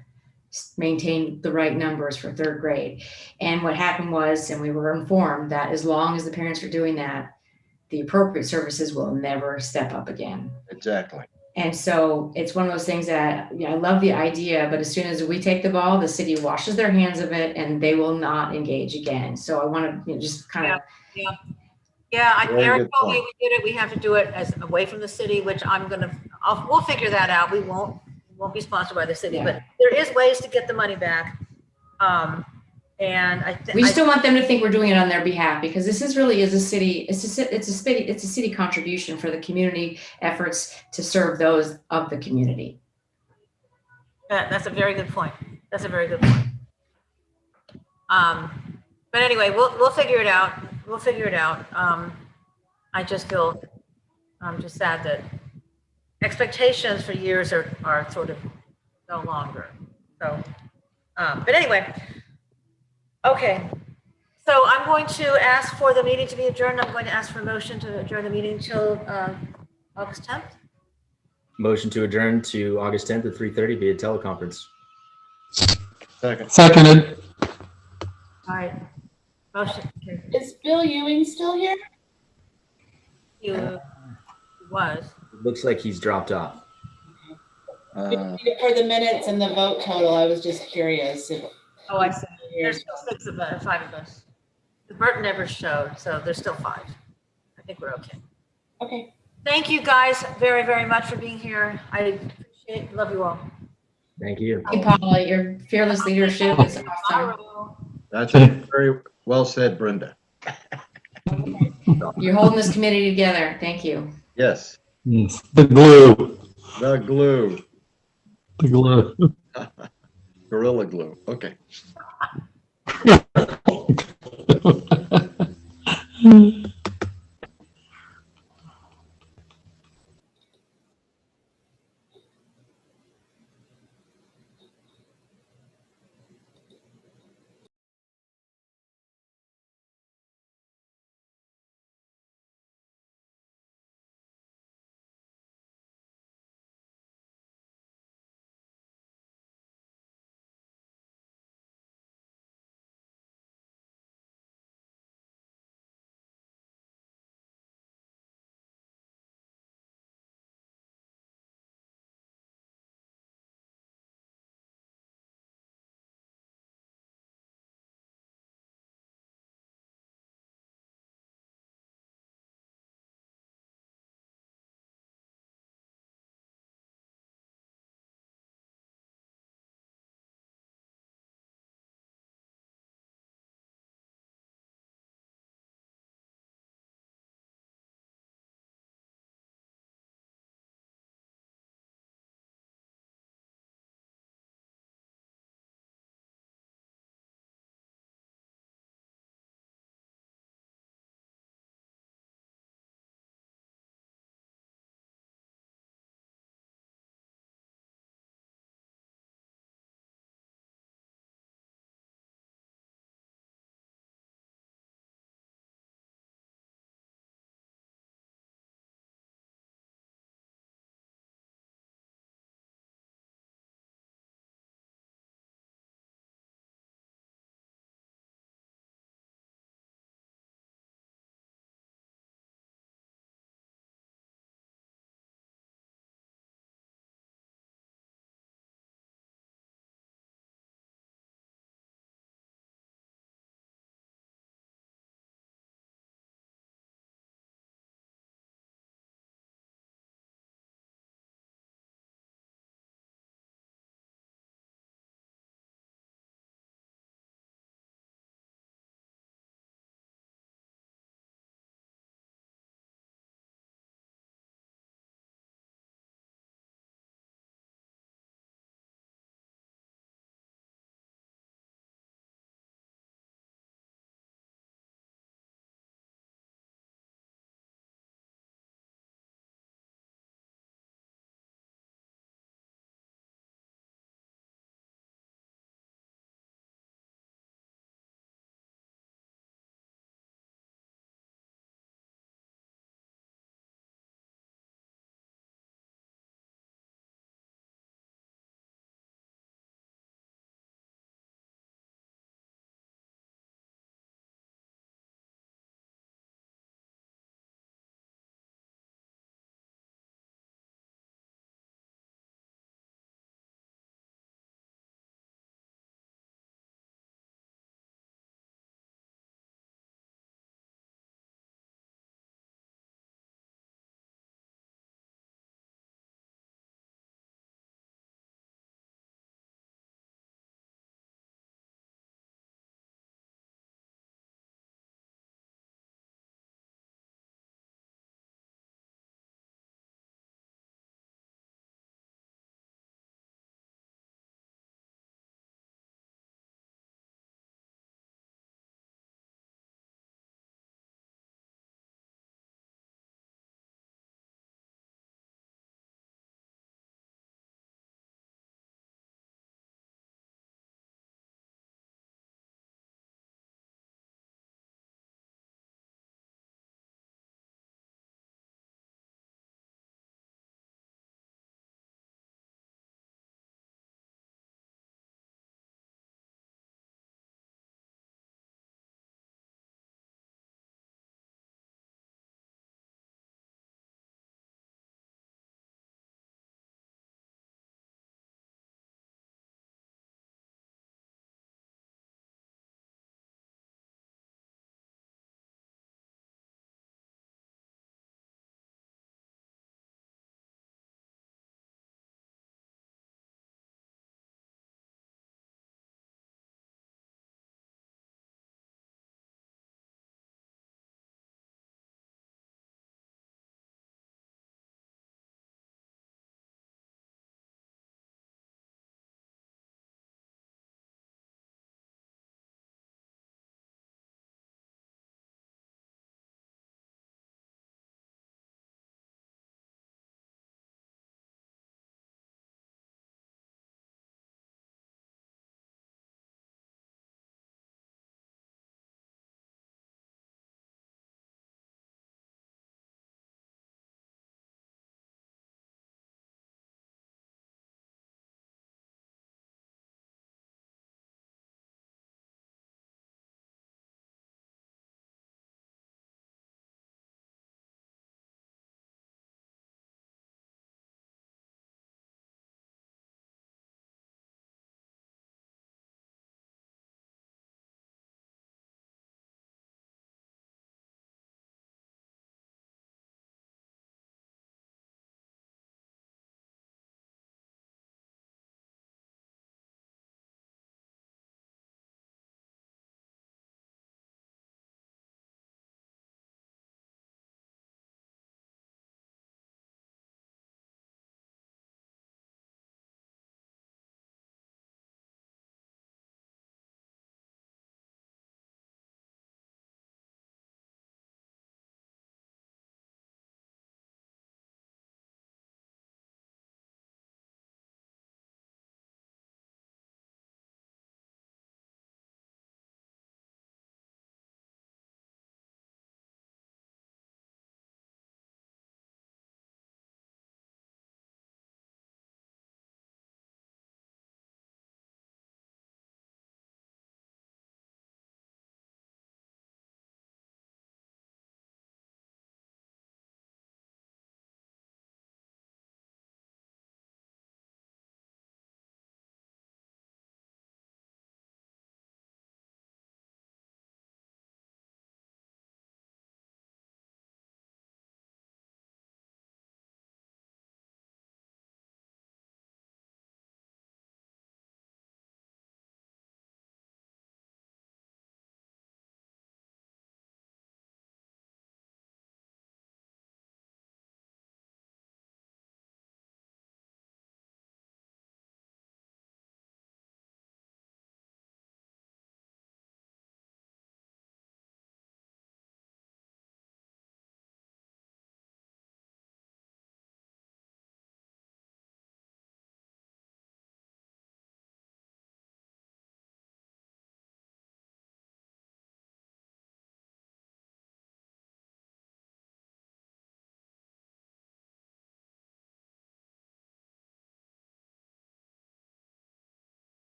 Speaker 10: maintain the right numbers for third grade. And what happened was, and we were informed that as long as the parents are doing that, the appropriate services will never step up again.
Speaker 14: Exactly.
Speaker 10: And so it's one of those things that, I love the idea, but as soon as we take the ball, the city washes their hands of it and they will not engage again. So I want to just kind of.
Speaker 1: Yeah,
Speaker 14: Very
Speaker 1: Eric
Speaker 14: good
Speaker 1: told me
Speaker 14: point.
Speaker 1: we did it. We have to do it as away from the city, which we'll figure that out. We won't be sponsored by the city,
Speaker 10: Yeah.
Speaker 1: but there is ways to get the money back. And
Speaker 10: We still want them to think we're doing it on their behalf, because this is really is a city, it's a city contribution for the community efforts to serve those of the community.
Speaker 1: That's a very good point. That's a very good point. But anyway, we'll figure it out. We'll figure it out. I just feel, I'm just sad that expectations for years are sort of no longer. So, but anyway, okay. So I'm going to ask for the meeting to be adjourned. I'm going to ask for a motion to adjourn the meeting until August 10th.
Speaker 4: Motion to adjourn to August 10th at 3:30 via teleconference.
Speaker 14: Second.
Speaker 11: Seconded.
Speaker 1: All right. Motion. Okay.
Speaker 3: Is Bill Ewing still here?
Speaker 1: He was.
Speaker 4: Looks like he's dropped off.
Speaker 3: For the minutes and the vote total, I was just curious.
Speaker 1: Oh, I see. There's still 5 of us. Burton never showed, so there's still 5. I think we're okay.
Speaker 3: Okay.
Speaker 1: Thank you guys very, very much for being here. I appreciate, love you all.
Speaker 4: Thank you.
Speaker 10: Hey, Paula, your fearless leadership is awesome.
Speaker 14: That's very well said, Brenda.
Speaker 10: You're holding this committee together. Thank you.
Speaker 14: Yes.
Speaker 11: Yes. The glue.
Speaker 14: The glue.
Speaker 11: The glue.
Speaker 14: Gorilla glue. Okay.